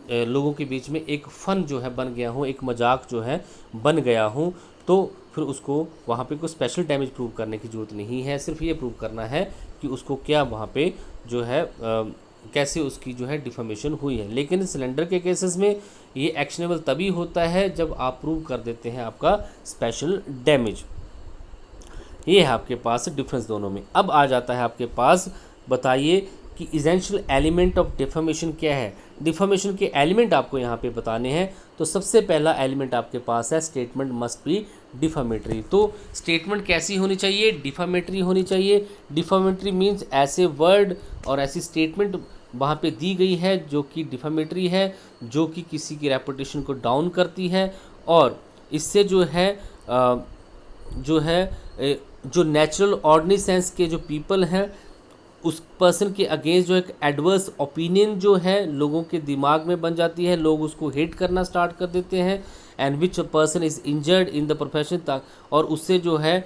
लोगों के बीच में एक फ़न जो है बन गया हूँ, एक मजाक जो है बन गया हूँ, तो फिर उसको वहाँ पे कोई स्पेशल डैमेज प्रूव करने की ज़रूरत नहीं है। सिर्फ ये प्रूव करना है कि उसको क्या वहाँ पे जो है कैसे उसकी जो है डिफॉर्मेशन हुई है। लेकिन सिलेंडर के केसेस में ये एक्शनेबल तभी होता है जब आप प्रूव कर देते हैं आपका स्पेशल डैमेज। ये है आपके पास डिफरेंस दोनों में। अब आ जाता है आपके पास, बताइए कि इसेंशियल एलिमेंट ऑफ डिफॉर्मेशन क्या है। डिफॉर्मेशन के एलिमेंट आपको यहाँ पे बताने हैं। तो सबसे पहला एलिमेंट आपके पास है स्टेटमेंट मस्ट बी डिफॉर्मेटरी। तो स्टेटमेंट कैसी होनी चाहिए? डिफॉर्मेटरी होनी चाहिए। डिफॉर्मेटरी मीन्स ऐसे वर्ड और ऐसी स्टेटमेंट वहाँ पे दी गई है जो कि डिफॉर्मेटरी है, जो कि किसी की रेपुटेशन को डाउन करती है, और इससे जो नेचुरल ऑर्डिनरी सेंस के जो पीपल हैं उस पर्सन के अगेंस्ट जो एक एडवर्स ओपिनियन जो है लोगों के दिमाग में बन जाती है, लोग उसको हेट करना स्टार्ट कर देते हैं, and which person is injured in the profession, और उससे जो है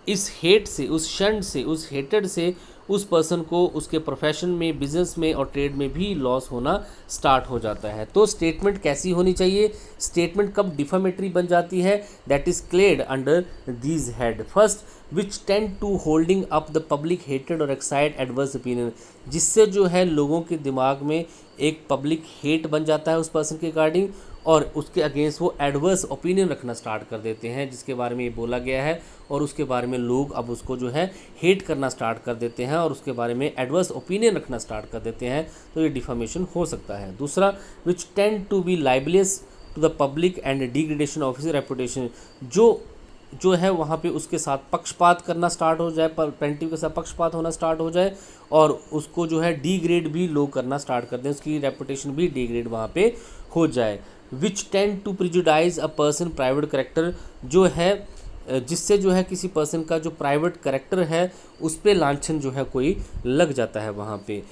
इस हेट से, उस शंड से, उस हेटेड से उस पर्सन को उसके प्रोफेशन में, बिजनेस में और ट्रेड में भी लॉस होना स्टार्ट हो जाता है। तो स्टेटमेंट कैसी होनी चाहिए? स्टेटमेंट कब डिफॉर्मेटरी बन जाती है? That is called under these head. First, which tend to holding up the public hated और एक्साइट एडवर्स ओपिनियन, जिससे जो है लोगों के दिमाग में एक पब्लिक हेट बन जाता है उस पर्सन के रिगार्डिंग, और उसके अगेंस्ट वो एडवर्स ओपिनियन रखना स्टार्ट कर देते हैं जिसके बारे में ये बोला गया है, और उसके बारे में लोग अब उसको जो है हेट करना स्टार्ट कर देते हैं और उसके बारे में एडवर्स ओपिनियन रखना स्टार्ट कर देते हैं। तो ये डिफॉर्मेशन हो सकता है। दूसरा, which tend to be libellous to the public and degradation of his reputation, जो है वहाँ पे उसके साथ पक्षपात करना स्टार्ट हो जाए, प्लेंटिव के साथ पक्षपात होना स्टार्ट हो जाए, और उसको जो है डिग्रेड भी लोग करना स्टार्ट कर दें, उसकी रेपुटेशन भी डिग्रेड वहाँ पे हो जाए। Which tend to prejudice a person private character, जो है जिससे जो है किसी पर्सन का जो प्राइवेट करेक्टर है उस पर लांछन जो है कोई लग जाता है वहाँ पे।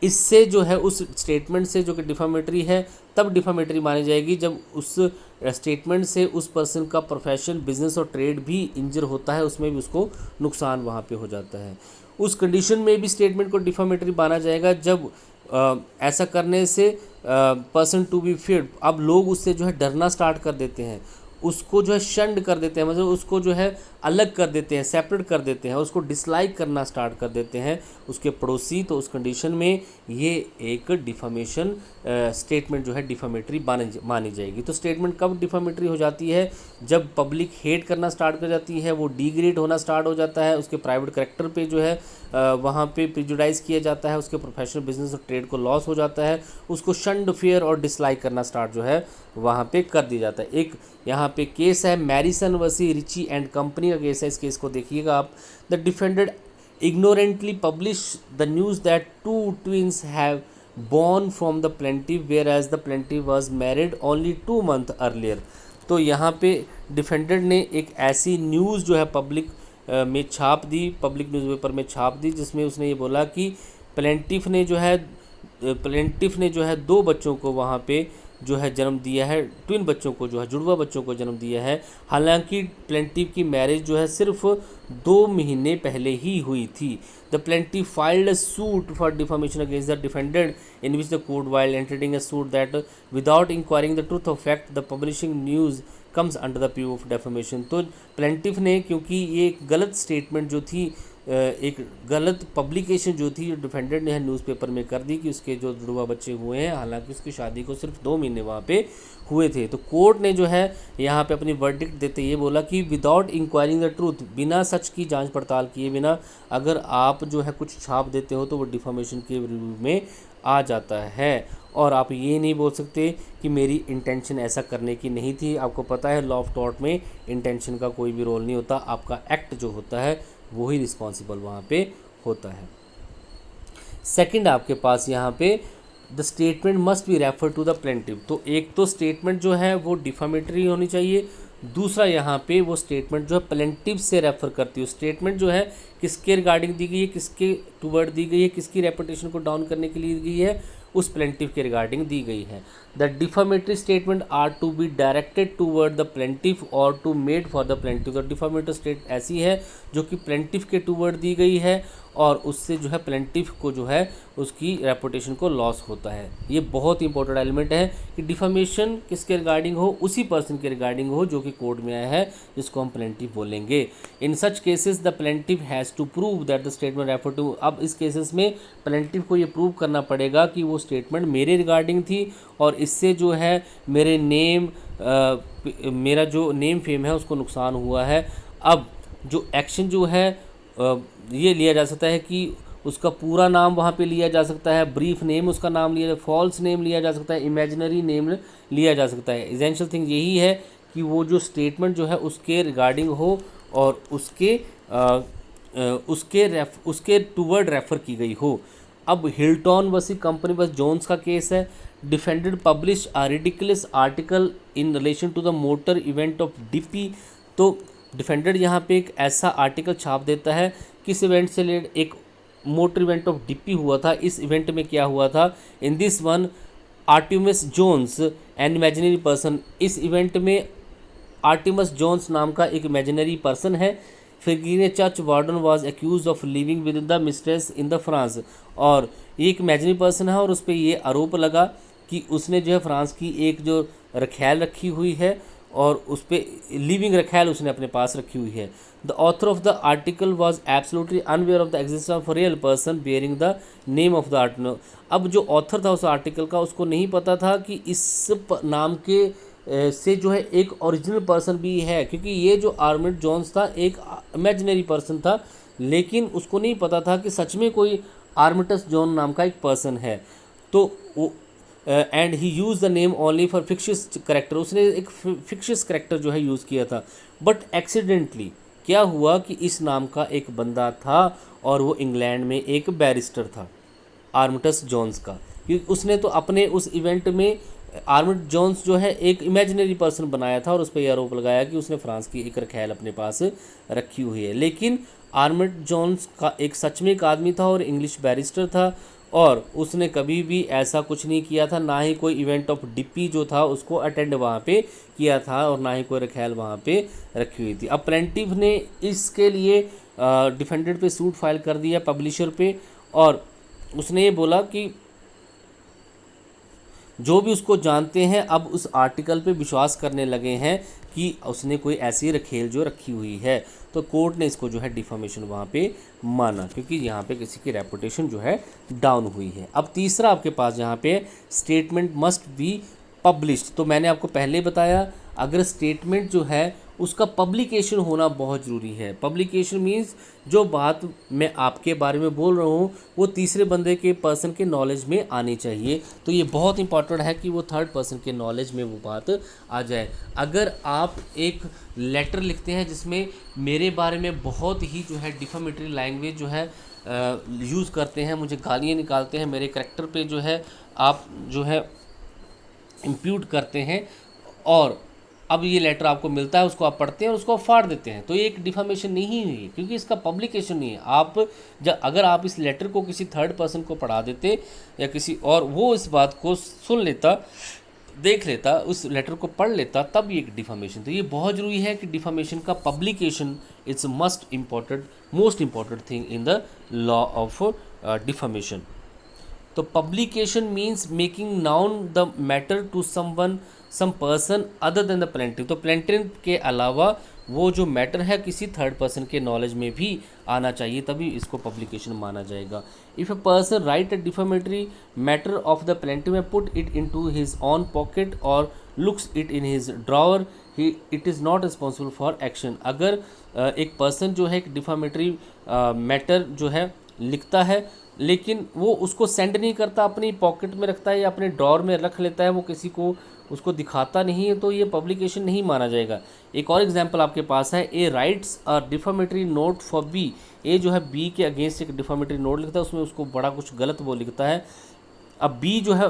इससे जो है उस स्टेटमेंट से जो कि डिफॉर्मेटरी है तब डिफॉर्मेटरी मानी जाएगी जब उस स्टेटमेंट से उस पर्सन का प्रोफेशन, बिजनेस और ट्रेड भी इंजर होता है, उसमें भी उसको नुकसान वहाँ पे हो जाता है। उस कंडीशन में भी स्टेटमेंट को डिफॉर्मेटरी माना जाएगा जब ऐसा करने से पर्सन टू बी फियर्ड, अब लोग उससे जो है डरना स्टार्ट कर देते हैं, उसको जो है शंड कर देते हैं, मतलब उसको जो है अलग कर देते हैं, सेपरेट कर देते हैं, उसको डिसलाइक करना स्टार्ट कर देते हैं उसके पड़ोसी। तो उस कंडीशन में ये एक डिफामेशन स्टेटमेंट जो है डिफामेटरी मानी जाएगी। तो स्टेटमेंट कब डिफामेटरी हो जाती है? जब पब्लिक हेट करना स्टार्ट कर जाती है, वो डिग्रेड होना स्टार्ट हो जाता है, उसके प्राइवेट करेक्टर पे जो है वहाँ पे प्रिजुडाइज किया जाता है, उसके प्रोफेशनल बिजनेस और ट्रेड को लॉस हो जाता है, उसको शंड, फेयर और डिसलाइक करना स्टार्ट जो है वहाँ पे कर दिया जाता है। एक यहाँ पे केस है मैरिसन वर्सी रिची एंड कंपनी का केस है। इस केस को देखिएगा आप। The defended ignorantly publish the news that two twins have born from the plaintiff whereas the plaintiff was married only 2 months earlier। तो यहाँ पे डिफेंडेड ने एक ऐसी न्यूज़ जो है पब्लिक में छाप दी, पब्लिक न्यूज़पेपर में छाप दी, जिसमें उसने ये बोला कि प्लेंटिफ ने जो है 2 बच्चों को वहाँ पे जो है जन्म दिया है, ट्विन बच्चों को जो है जुड़वा बच्चों को जन्म दिया है। हालांकि प्लेंटिफ की मैरिज जो है सिर्फ 2 महीने पहले ही हुई थी। The plaintiff filed a suit for defamation against the defended in which the court while entertaining a suit that without inquiring the truth of fact the publishing news comes under the purview of defamation. तो plaintiff ने, क्योंकि ये एक गलत statement जो थी, एक गलत पब्लिकेशन जो थी डिफेंडेंट ने न्यूज़पेपर में कर दी कि उसके जो जुड़वा बच्चे हुए हैं, हालांकि उसकी शादी को सिर्फ 2 महीने वहाँ पे हुए थे। तो कोर्ट ने जो है यहाँ पे अपनी वर्डिक्ट देते ये बोला कि विदाउट इंक्वायरिंग द ट्रूथ, बिना सच की जांच पड़ताल किए बिना अगर आप जो है कुछ छाप देते हो तो वो डिफामेशन के रिव्यू में आ जाता है। और आप ये नहीं बोल सकते कि मेरी इंटेंशन ऐसा करने की नहीं थी। आपको पता है लॉ ऑफ टॉर्ट में इंटेंशन का कोई भी रोल नहीं होता, आपका एक्ट जो होता है वही रिस्पॉन्सिबल वहाँ पे होता है। सेकंड आपके पास यहाँ पे the statement must be refer to the plaintiff. तो एक तो स्टेटमेंट जो है वो डिफामेटरी होनी चाहिए, दूसरा यहाँ पे वो स्टेटमेंट जो है प्लेंटिफ से रेफर करती है। स्टेटमेंट जो है किसके रिगार्डिंग दी गई है, किसके टूवर्ड दी गई है, किसकी रेपुटेशन को डाउन करने के लिए दी गई है, उस प्लेंटिफ के रिगार्डिंग दी गई है। The defamatory statement are to be directed toward the plaintiff or to made for the plaintiff. The defamatory state ऐसी है जो कि प्लेंटिफ के टूवर्ड दी गई है और उससे जो है प्लेंटिफ को जो है उसकी रेपुटेशन को लॉस होता है। ये बहुत इंपॉर्टेंट एलिमेंट है कि डिफामेशन किसके रिगार्डिंग हो, उसी पर्सन के रिगार्डिंग हो जो कि कोर्ट में आया है, जिसको हम प्लेंटिफ बोलेंगे। In such cases the plaintiff has to prove that the statement refer to. अब इस केसेस में प्लेंटिफ को ये प्रूव करना पड़ेगा कि वो स्टेटमेंट मेरे रिगार्डिंग थी और इससे जो है मेरे मेरा जो नेम फेम है उसको नुकसान हुआ है। अब जो एक्शन जो है ये लिया जा सकता है कि उसका पूरा नाम वहाँ पे लिया जा सकता है, ब्रीफ नेम उसका नाम लिया, फॉल्स नेम लिया जा सकता है, इमेजिनरी नेम लिया जा सकता है। एसेंशियल थिंग यही है कि वो जो स्टेटमेंट जो है उसके रिगार्डिंग हो और उसके टूवर्ड रेफर की गई हो। अब हिल्टन वर्सेस कंपनी बस जोन्स का केस है। Defendant publish a ridiculous article in relation to the motor event of DP. तो डिफेंडेड यहाँ पे एक ऐसा आर्टिकल छाप देता है, किस इवेंट से रिलेटेड, एक मोटर इवेंट ऑफ डीपी हुआ था। इस इवेंट में क्या हुआ था, in this one Artemus Jones an imaginary person. इस इवेंट में आर्टिमस जोन्स नाम का एक इमेजिनरी पर्सन है। फिर church warden was accuse of living with the mistress in the France. और ये एक इमेजिनरी पर्सन है और उस पर ये आरोप लगा कि उसने जो है फ्रांस की एक जो रखैल रखी हुई है और उस पर लिविंग रखैल उसने अपने पास रखी हुई है। The author of the article was absolutely unaware of the existence of real person bearing the name of the article. अब जो ऑथर था उस आर्टिकल का, उसको नहीं पता था कि इस नाम के से जो है एक ओरिजिनल पर्सन भी है, क्योंकि ये जो आर्मिड जोन्स था एक इमेजिनरी पर्सन था, लेकिन उसको नहीं पता था कि सच में कोई आर्मिटस जॉन नाम का एक पर्सन है। तो वो and he use the name only for fictitious character, उसने एक फिक्शियस करेक्टर जो है यूज़ किया था। बट एक्सीडेंटली क्या हुआ कि इस नाम का एक बंदा था और वो इंग्लैंड में एक बैरिस्टर था, आर्मिटस जोन्स का। क्योंकि उसने तो अपने उस इवेंट में आर्मिड जोन्स जो है एक इमेजिनरी पर्सन बनाया था और उस पर यह आरोप लगाया कि उसने फ्रांस की एक रखैल अपने पास रखी हुई है। लेकिन आर्मिड जोन्स का एक सच में एक आदमी था और इंग्लिश बैरिस्टर था और उसने कभी भी ऐसा कुछ नहीं किया था, ना ही कोई इवेंट ऑफ डीपी जो था उसको अटेंड वहाँ पे किया था और ना ही कोई रखैल वहाँ पे रखी हुई थी। अब प्लेंटिफ ने इसके लिए डिफेंडेड पे सूट फाइल कर दिया पब्लिशर पे और उसने ये बोला कि जो भी उसको जानते हैं अब उस आर्टिकल पे विश्वास करने लगे हैं कि उसने कोई ऐसी रखेल जो रखी हुई है, तो कोर्ट ने इसको जो है डिफामेशन वहाँ पे माना, क्योंकि यहाँ पे किसी की रेपुटेशन जो है डाउन हुई है। अब तीसरा आपके पास यहाँ पे स्टेटमेंट मस्ट बी पब्लिश्ड। तो मैंने आपको पहले ही बताया, अगर स्टेटमेंट जो है उसका पब्लिकेशन होना बहुत ज़रूरी है। पब्लिकेशन मीन्स जो बात मैं आपके बारे में बोल रहा हूँ वो तीसरे बंदे के पर्सन के नॉलेज में आनी चाहिए। तो ये बहुत इंपॉर्टेंट है कि वो थर्ड पर्सन के नॉलेज में वो बात आ जाए। अगर आप एक लेटर लिखते हैं जिसमें मेरे बारे में बहुत ही जो है डिफामेटरी लैंग्वेज जो है यूज़ करते हैं, मुझे गालियाँ निकालते हैं, मेरे करैक्टर पे जो है आप जो है इम्प्यूट करते हैं, और अब ये लेटर आपको मिलता है, उसको आप पढ़ते हैं और उसको आप फाड़ देते हैं, तो ये एक डिफामेशन नहीं हुई, क्योंकि इसका पब्लिकेशन नहीं है। आप अगर आप इस लेटर को किसी थर्ड पर्सन को पढ़ा देते या किसी और, वो इस बात को सुन लेता, देख लेता, उस लेटर को पढ़ लेता, तब ये एक डिफामेशन। तो ये बहुत ज़रूरी है कि डिफामेशन का publication its most important thing in the law of defamation. तो publication means making known the matter to some person other than the plaintiff. तो प्लेंटिव के अलावा वो जो मैटर है किसी थर्ड पर्सन के नॉलेज में भी आना चाहिए, तभी इसको पब्लिकेशन माना जाएगा। If a person write a defamatory matter of the plaintiff and put it into his own pocket or looks it in his drawer, it is not responsible for action. अगर एक पर्सन जो है एक defamatory matter जो है लिखता है, लेकिन वो उसको सेंड नहीं करता, अपनी पॉकेट में रखता है या अपने ड्रॉर में रख लेता है, वो किसी को उसको दिखाता नहीं है, तो ये पब्लिकेशन नहीं माना जाएगा। एक और एग्जांपल आपके पास है, A writes a defamatory note for B. A जो है बी के अगेंस्ट एक डिफामेटरी नोट लिखता है, उसमें उसको बड़ा कुछ गलत वो लिखता है। अब बी जो है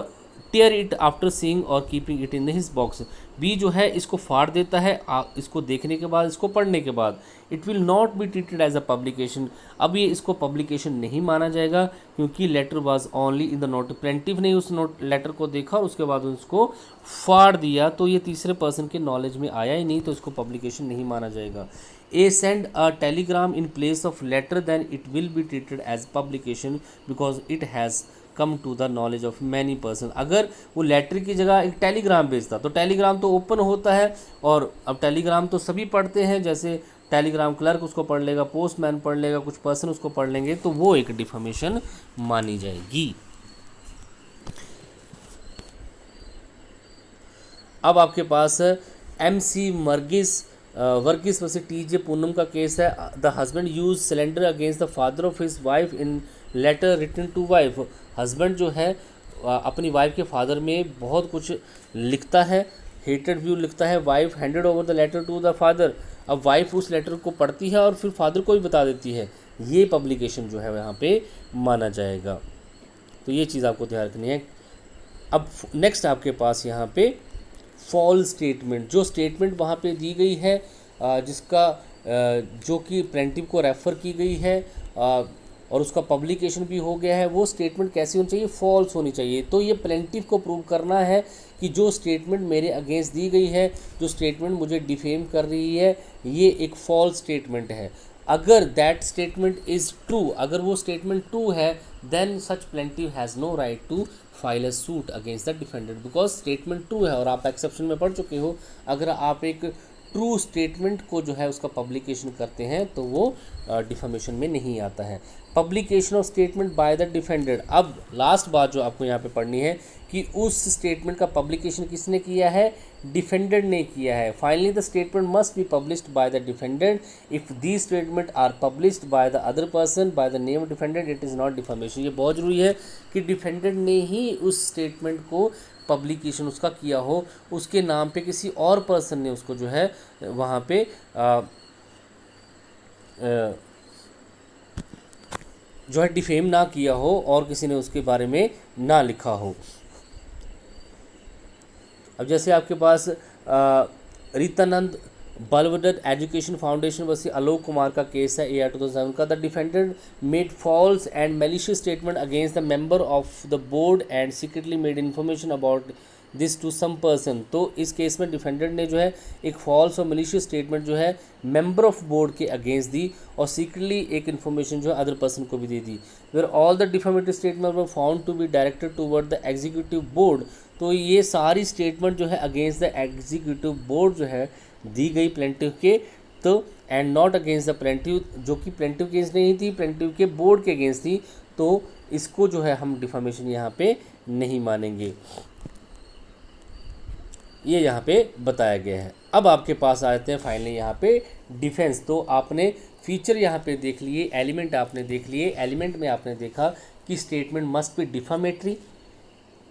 टेयर इट आफ्टर सीइंग और keeping it in his box. B जो है इसको फाड़ देता है इसको देखने के बाद, इसको पढ़ने के बाद। It will not be treated as a publication. अब ये इसको पब्लिकेशन नहीं माना जाएगा, क्योंकि letter was only in the note. Plaintiff ने उस नोट लेटर को देखा और उसके बाद उसको फाड़ दिया, तो ये तीसरे पर्सन के नॉलेज में आया ही नहीं, तो इसको पब्लिकेशन नहीं माना जाएगा। A send a telegram in place of letter then it will be treated as publication because it has come to the knowledge of many person. अगर वो लेटर की जगह एक टेलीग्राम भेजता, तो टेलीग्राम तो ओपन होता है, और अब टेलीग्राम तो सभी पढ़ते हैं, जैसे टेलीग्राम क्लर्क उसको पढ़ लेगा, पोस्टमैन पढ़ लेगा, कुछ पर्सन उसको पढ़ लेंगे, तो वो एक डिफामेशन मानी जाएगी। अब आपके पास MC Varghese versus TJ Poonam का केस है। The husband use slander against the father of his wife in letter written to wife. Husband जो है अपनी वाइफ के फादर में बहुत कुछ लिखता है, हेटेड व्यू लिखता है। Wife handed over the letter to the father. अब वाइफ उस लेटर को पढ़ती है और फिर फादर को भी बता देती है, ये पब्लिकेशन जो है यहाँ पे माना जाएगा। तो ये चीज़ आपको ध्यान रखनी है। अब नेक्स्ट आपके पास यहाँ पे फॉल्स स्टेटमेंट, जो स्टेटमेंट वहाँ पे दी गई है जिसका जो कि प्लेंटिव को रेफ़र की गई है और उसका पब्लिकेशन भी हो गया है, वो स्टेटमेंट कैसी होनी चाहिए? फॉल्स होनी चाहिए। तो ये प्लेंटिव को प्रूव करना है कि जो स्टेटमेंट मेरे अगेंस्ट दी गई है, जो स्टेटमेंट मुझे डिफेम कर रही है, ये एक फॉल्स स्टेटमेंट है। अगर दैट स्टेटमेंट इज़ ट्रू, अगर वो स्टेटमेंट ट्रू है, then such plaintiff has no right to file a suit against the defendant, because statement true है। और आप एक्सेप्शन में पढ़ चुके हो, अगर आप एक ट्रू स्टेटमेंट को जो है उसका पब्लिकेशन करते हैं तो वो डिफामेशन में नहीं आता है। Publication of statement by the defended. अब लास्ट बात जो आपको यहाँ पे पढ़नी है कि उस स्टेटमेंट का पब्लिकेशन किसने किया है? डिफेंडेड ने किया है। Finally the statement must be published by the defendant. If the statement are published by the other person by the name defendant, it is not defamation. ये बहुत जरूरी है कि डिफेंडेड ने ही उस स्टेटमेंट को पब्लिकेशन उसका किया हो, उसके नाम पे किसी और पर्सन ने उसको जो है वहाँ पे जो है डिफेम ना किया हो और किसी ने उसके बारे में ना लिखा हो। अब जैसे आपके पास Ritnand Balved education foundation versus Alok Kumar का केस है AR 2007 का। The defendant made false and malicious statement against the member of the board and secretly made information about this to some person. तो इस केस में डिफेंडेंट ने जो है एक फॉल्स और मैलिशियस स्टेटमेंट जो है मेंबर ऑफ बोर्ड के अगेंस्ट दी और सीक्रेटली एक इन्फॉर्मेशन जो है अदर पर्सन को भी दे दी। Where all the defamatory statement were found to be directed toward the executive board. तो ये सारी स्टेटमेंट जो है अगेंस्ट द एग्जीक्यूटिव बोर्ड जो है दी गई प्लेंटिव के, तो and not against the plaintiff, जो कि प्लेंटिव के अगेंस्ट नहीं थी, प्लेंटिव के बोर्ड के अगेंस्ट थी, तो इसको जो है हम डिफामेशन यहाँ पे नहीं मानेंगे, ये यहाँ पे बताया गया है। अब आपके पास आते हैं फाइनली यहाँ पे डिफेंस। तो आपने फीचर यहाँ पे देख लिए, एलिमेंट आपने देख लिए। एलिमेंट में आपने देखा कि स्टेटमेंट मस्ट बी डिफामेटरी,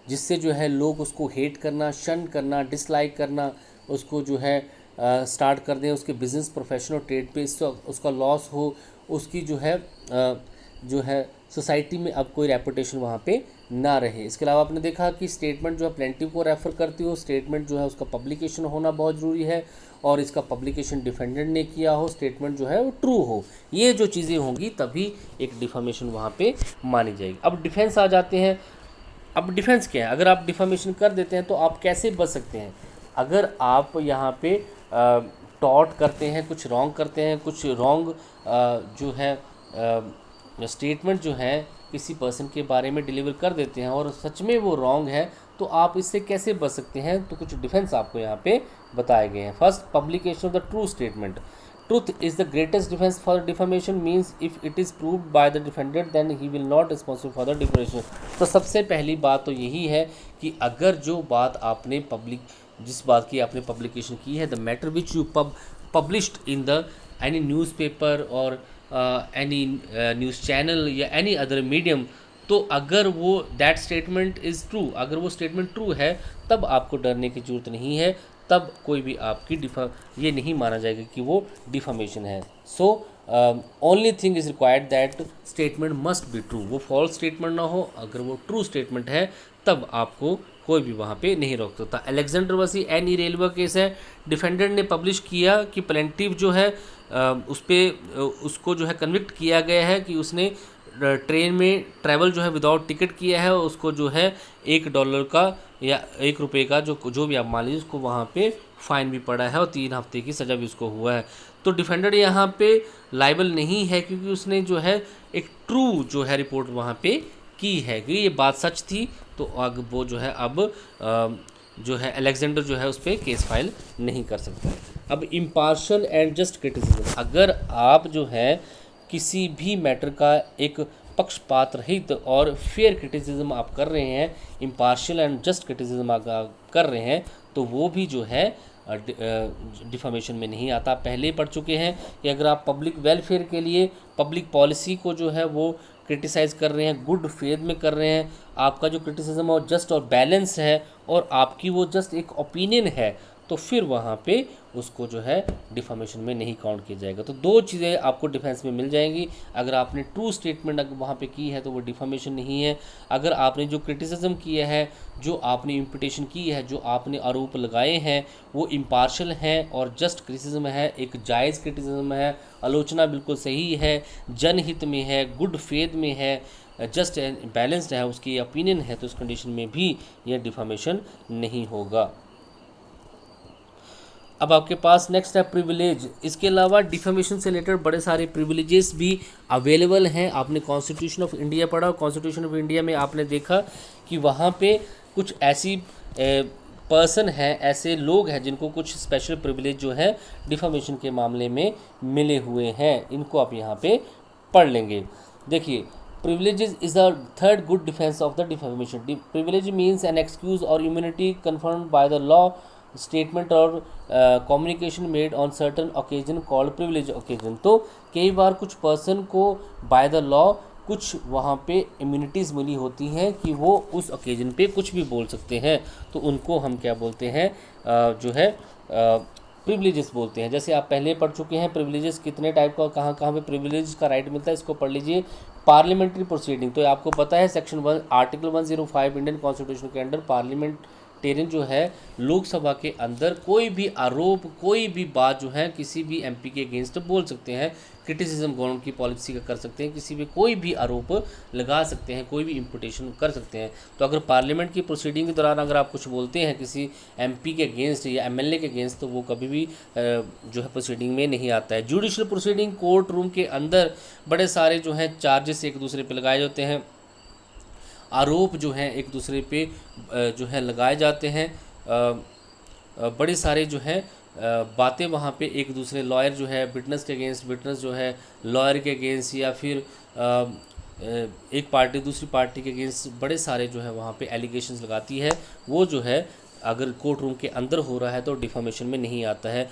जिससे जो है लोग उसको हेट करना, शन करना, डिसलाइक करना, उसको जो है स्टार्ट कर दें, उसके बिजनेस, प्रोफेशन और ट्रेड पे उसका लॉस हो, उसकी जो है सोसाइटी में अब कोई रेपुटेशन वहाँ पे ना रहे। इसके अलावा आपने देखा कि स्टेटमेंट जो है प्लेंटिव को रेफ़र करती हो, स्टेटमेंट जो है उसका पब्लिकेशन होना बहुत ज़रूरी है, और इसका पब्लिकेशन डिफेंडेंट ने किया हो, स्टेटमेंट जो है वो ट्रू हो। ये जो चीज़ें होंगी तभी एक डिफामेशन वहाँ पे मानी जाएगी। अब डिफेंस आ जाते हैं। अब डिफेंस क्या है? अगर आप डिफामेशन कर देते हैं तो आप कैसे बच सकते हैं? अगर आप यहाँ पे टॉट करते हैं, कुछ रॉन्ग करते हैं, कुछ रॉन्ग जो है स्टेटमेंट जो है किसी पर्सन के बारे में डिलीवर कर देते हैं और सच में वो रॉन्ग है, तो आप इससे कैसे बच सकते हैं? तो कुछ डिफेंस आपको यहाँ पे बताए गए हैं। First, publication of the true statement. Truth is the greatest defence for defamation, means if it is proved by the defendant then he will not responsible for the defamation. तो सबसे पहली बात तो यही है कि अगर जो बात आपने जिस बात की आपने पब्लिकेशन की है, the matter which you published in the any newspaper और एनी न्यूज़ चैनल या एनी अदर मीडियम, तो अगर वो दैट स्टेटमेंट इज़ ट्रू, अगर वो स्टेटमेंट ट्रू है, तब आपको डरने की ज़रूरत नहीं है, तब कोई भी आपकी ये नहीं माना जाएगा कि वो डिफामेशन है। So only thing is required that statement must be true, वो फॉल्स स्टेटमेंट ना हो। अगर वो ट्रू स्टेटमेंट है तब आपको कोई भी वहाँ पे नहीं रोक सकता। अलेक्जेंडर वर्सी एन इरेल्वा केस है। डिफेंडेंट ने पब्लिश किया कि प्लेंटिव जो है उसको जो है कन्विक्ट किया गया है कि उसने ट्रेन में ट्रैवल जो है विदाउट टिकट किया है, और उसको जो है $1 का या ₹1 का जो भी आप मान लीजिए, उसको वहाँ पे फाइन भी पड़ा है और 3 हफ्ते की सज़ा भी उसको हुआ है। तो डिफेंडर यहाँ पे लाइबल नहीं है, क्योंकि उसने जो है एक ट्रू जो है रिपोर्ट वहाँ पे की है कि ये बात सच थी। तो अब वो जो है अब जो है अलेक्जेंडर जो है उस पर केस फाइल नहीं कर सकता है। अब इम्पार्शल एंड जस्ट क्रिटिसिज्म, अगर आप जो है किसी भी मैटर का एक पक्षपात रहित और फेयर क्रिटिसिज्म आप कर रहे हैं, इम्पार्शियल एंड जस्ट क्रिटिसिज्म आप कर रहे हैं, तो वो भी जो है डिफामेशन में नहीं आता। पहले ही पढ़ चुके हैं कि अगर आप पब्लिक वेलफेयर के लिए पब्लिक पॉलिसी को जो है वो क्रिटिसाइज़ कर रहे हैं, गुड फेथ में कर रहे हैं, आपका जो क्रिटिसिज्म है वो जस्ट और बैलेंस है, और आपकी वो जस्ट एक ओपिनियन है, तो फिर वहाँ पे उसको जो है डिफामेशन में नहीं काउंट किया जाएगा। तो 2 चीज़ें आपको डिफेंस में मिल जाएंगी। अगर आपने ट्रू स्टेटमेंट अगर वहाँ पे की है तो वो डिफामेशन नहीं है। अगर आपने जो क्रिटिसिज्म किया है, जो आपने इम्पिटेशन की है, जो आपने आरोप लगाए हैं, वो इम्पार्शल हैं और जस्ट क्रिटिसिज्म है, एक जायज़ क्रिटिसिज्म है, आलोचना बिल्कुल सही है, जनहित में है, गुड फेथ में है, जस्ट बैलेंस्ड है, उसकी ओपिनियन है, तो उस कंडीशन में भी यह डिफामेशन नहीं होगा। अब आपके पास नेक्स्ट है प्रिविलेज। इसके अलावा डिफेमेशन से रिलेटेड बड़े सारे प्रिविलेजेस भी अवेलेबल हैं। आपने कॉन्स्टिट्यूशन ऑफ इंडिया पढ़ा, कॉन्स्टिट्यूशन ऑफ इंडिया में आपने देखा कि वहाँ पे कुछ ऐसी पर्सन हैं, ऐसे लोग हैं जिनको कुछ स्पेशल प्रिविलेज जो है डिफेमेशन के मामले में मिले हुए हैं। इनको आप यहाँ पे पढ़ लेंगे। देखिए, privileges is the third good defense of the defamation. Privilege means an excuse or immunity confirmed by the law, statement or communication made on certain occasion called privilege occasion. तो कई बार कुछ पर्सन को बाय द लॉ कुछ वहाँ पे immunities मिली होती हैं कि वो उस ओकेजन पे कुछ भी बोल सकते हैं, तो उनको हम क्या बोलते हैं, जो है प्रिविलेजेस बोलते हैं। जैसे आप पहले पढ़ चुके हैं प्रिविलेजेस कितने टाइप का, कहाँ कहाँ पे प्रिविलेज का राइट मिलता है, इसको पढ़ लीजिए। पार्लियामेंट्री प्रोसीडिंग, तो आपको पता है सेक्शन 1 आर्टिकल 105 इंडियन कॉन्स्टिट्यूशन के अंडर पार्लियामेंटेरियन जो है लोकसभा के अंदर कोई भी आरोप, कोई भी बात जो है किसी भी एमपी के अगेंस्ट बोल सकते हैं, क्रिटिसिज्म गवर्नमेंट की पॉलिसी का कर सकते हैं, किसी भी कोई भी आरोप लगा सकते हैं, कोई भी इम्पुटेशन कर सकते हैं। तो अगर पार्लियामेंट की प्रोसीडिंग के दौरान अगर आप कुछ बोलते हैं किसी एमपी के अगेंस्ट या एमएलए के अगेंस्ट, तो वो कभी भी जो है प्रोसीडिंग में नहीं आता है। जुडिशल प्रोसीडिंग, कोर्ट रूम के अंदर बड़े सारे जो हैं चार्जेस एक दूसरे पे लगाए जाते हैं, आरोप जो हैं एक दूसरे पे जो है लगाए जाते हैं। बड़े सारे जो है बातें वहाँ पे एक दूसरे लॉयर जो है विटनेस के अगेंस्ट, विटनेस जो है लॉयर के अगेंस्ट, या फिर एक पार्टी दूसरी पार्टी के अगेंस्ट बड़े सारे जो है वहाँ पे एलिगेशंस लगाती है। वो जो है अगर कोर्ट रूम के अंदर हो रहा है तो डिफामेशन में नहीं आता है।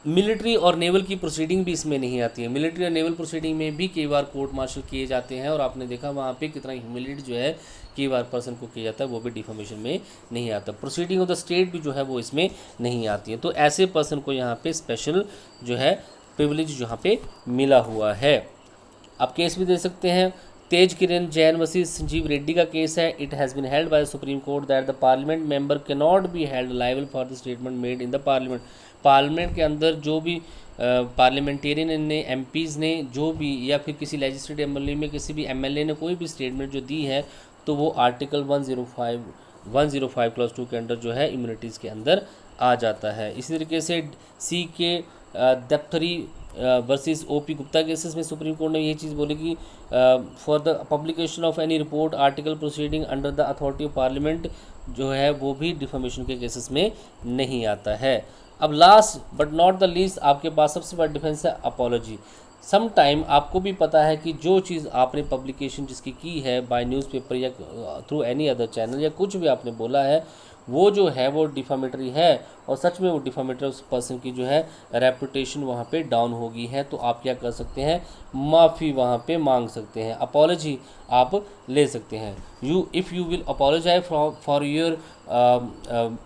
मिलिट्री और नेवल की प्रोसीडिंग भी इसमें नहीं आती है। मिलिट्री और नेवल प्रोसीडिंग में भी कई बार कोर्ट मार्शल किए जाते हैं, और आपने देखा वहाँ पे कितना ह्यूमिलेट जो है कई बार पर्सन को किया जाता है, वो भी डिफामेशन में नहीं आता। प्रोसीडिंग ऑफ द स्टेट भी जो है वो इसमें नहीं आती है। तो ऐसे पर्सन को यहाँ पे स्पेशल जो है प्रिविलेज यहाँ पे मिला हुआ है। आप केस भी दे सकते हैं। तेज किरण जैन वर्सेस संजीव रेड्डी का केस है। It has been held by the supreme court that the parliament member can not be held liable for the statement made in the parliament. Parliament के अंदर जो भी पार्लियामेंटेरियन ने, एमपीज़ ने जो भी, या फिर किसी लेजिस्लेटिव असेंबली में किसी भी एमएलए ने कोई भी स्टेटमेंट जो दी है, तो वो आर्टिकल 105 क्लॉज 2 के अंडर जो है इम्यूनिटीज़ के अंदर आ जाता है। इसी तरीके से सी के दफ्तरी वर्सेस ओपी गुप्ता केसेस में सुप्रीम कोर्ट ने ये चीज़ बोली कि for the publication of any report article proceeding under the authority of parliament जो है वो भी डिफामेशन के केसेस में नहीं आता है। अब last but not the least आपके पास सबसे बड़ा डिफेंस है अपॉलॉजी। सम टाइम आपको भी पता है कि जो चीज़ आपने पब्लिकेशन जिसकी की है बाय न्यूज़पेपर या थ्रू एनी अदर चैनल, या कुछ भी आपने बोला है, वो जो है वो डिफामेटरी है, और सच में वो डिफामेटरी उस पर्सन की जो है रेपुटेशन वहाँ पे डाउन होगी है, तो आप क्या कर सकते हैं, माफ़ी वहाँ पे मांग सकते हैं, अपॉलॉजी आप ले सकते हैं। If you will apologise for your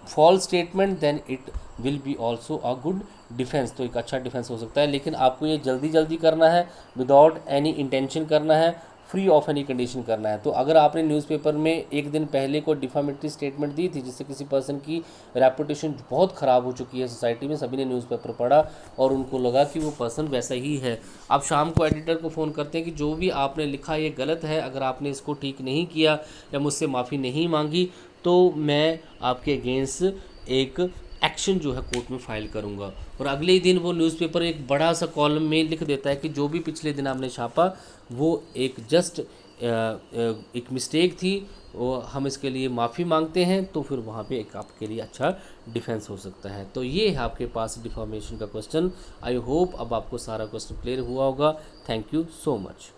false statement then it will be also a good defence. तो एक अच्छा डिफेंस हो सकता है, लेकिन आपको ये जल्दी जल्दी करना है, विदाउट एनी इंटेंशन करना है, फ्री ऑफ एनी कंडीशन करना है। तो अगर आपने न्यूज़पेपर में एक दिन पहले को डिफामेटरी स्टेटमेंट दी थी जिससे किसी पर्सन की रेपुटेशन बहुत ख़राब हो चुकी है सोसाइटी में, सभी ने न्यूज़पेपर पढ़ा और उनको लगा कि वो पर्सन वैसा ही है, आप शाम को एडिटर को फ़ोन करते हैं कि जो भी आपने लिखा ये गलत है, अगर आपने इसको ठीक नहीं किया या मुझसे माफ़ी नहीं मांगी तो मैं आपके अगेंस्ट एक एक्शन जो है कोर्ट में फाइल करूंगा। और अगले ही दिन वो न्यूज़पेपर एक बड़ा सा कॉलम में लिख देता है कि जो भी पिछले दिन आपने छापा वो एक जस्ट एक मिस्टेक थी, वो हम इसके लिए माफ़ी मांगते हैं। तो फिर वहाँ पे एक आपके लिए अच्छा डिफेंस हो सकता है। तो ये है आपके पास डिफॉर्मेशन का क्वेश्चन। आई होप अब आपको सारा क्वेश्चन क्लियर हुआ होगा। Thank you so much.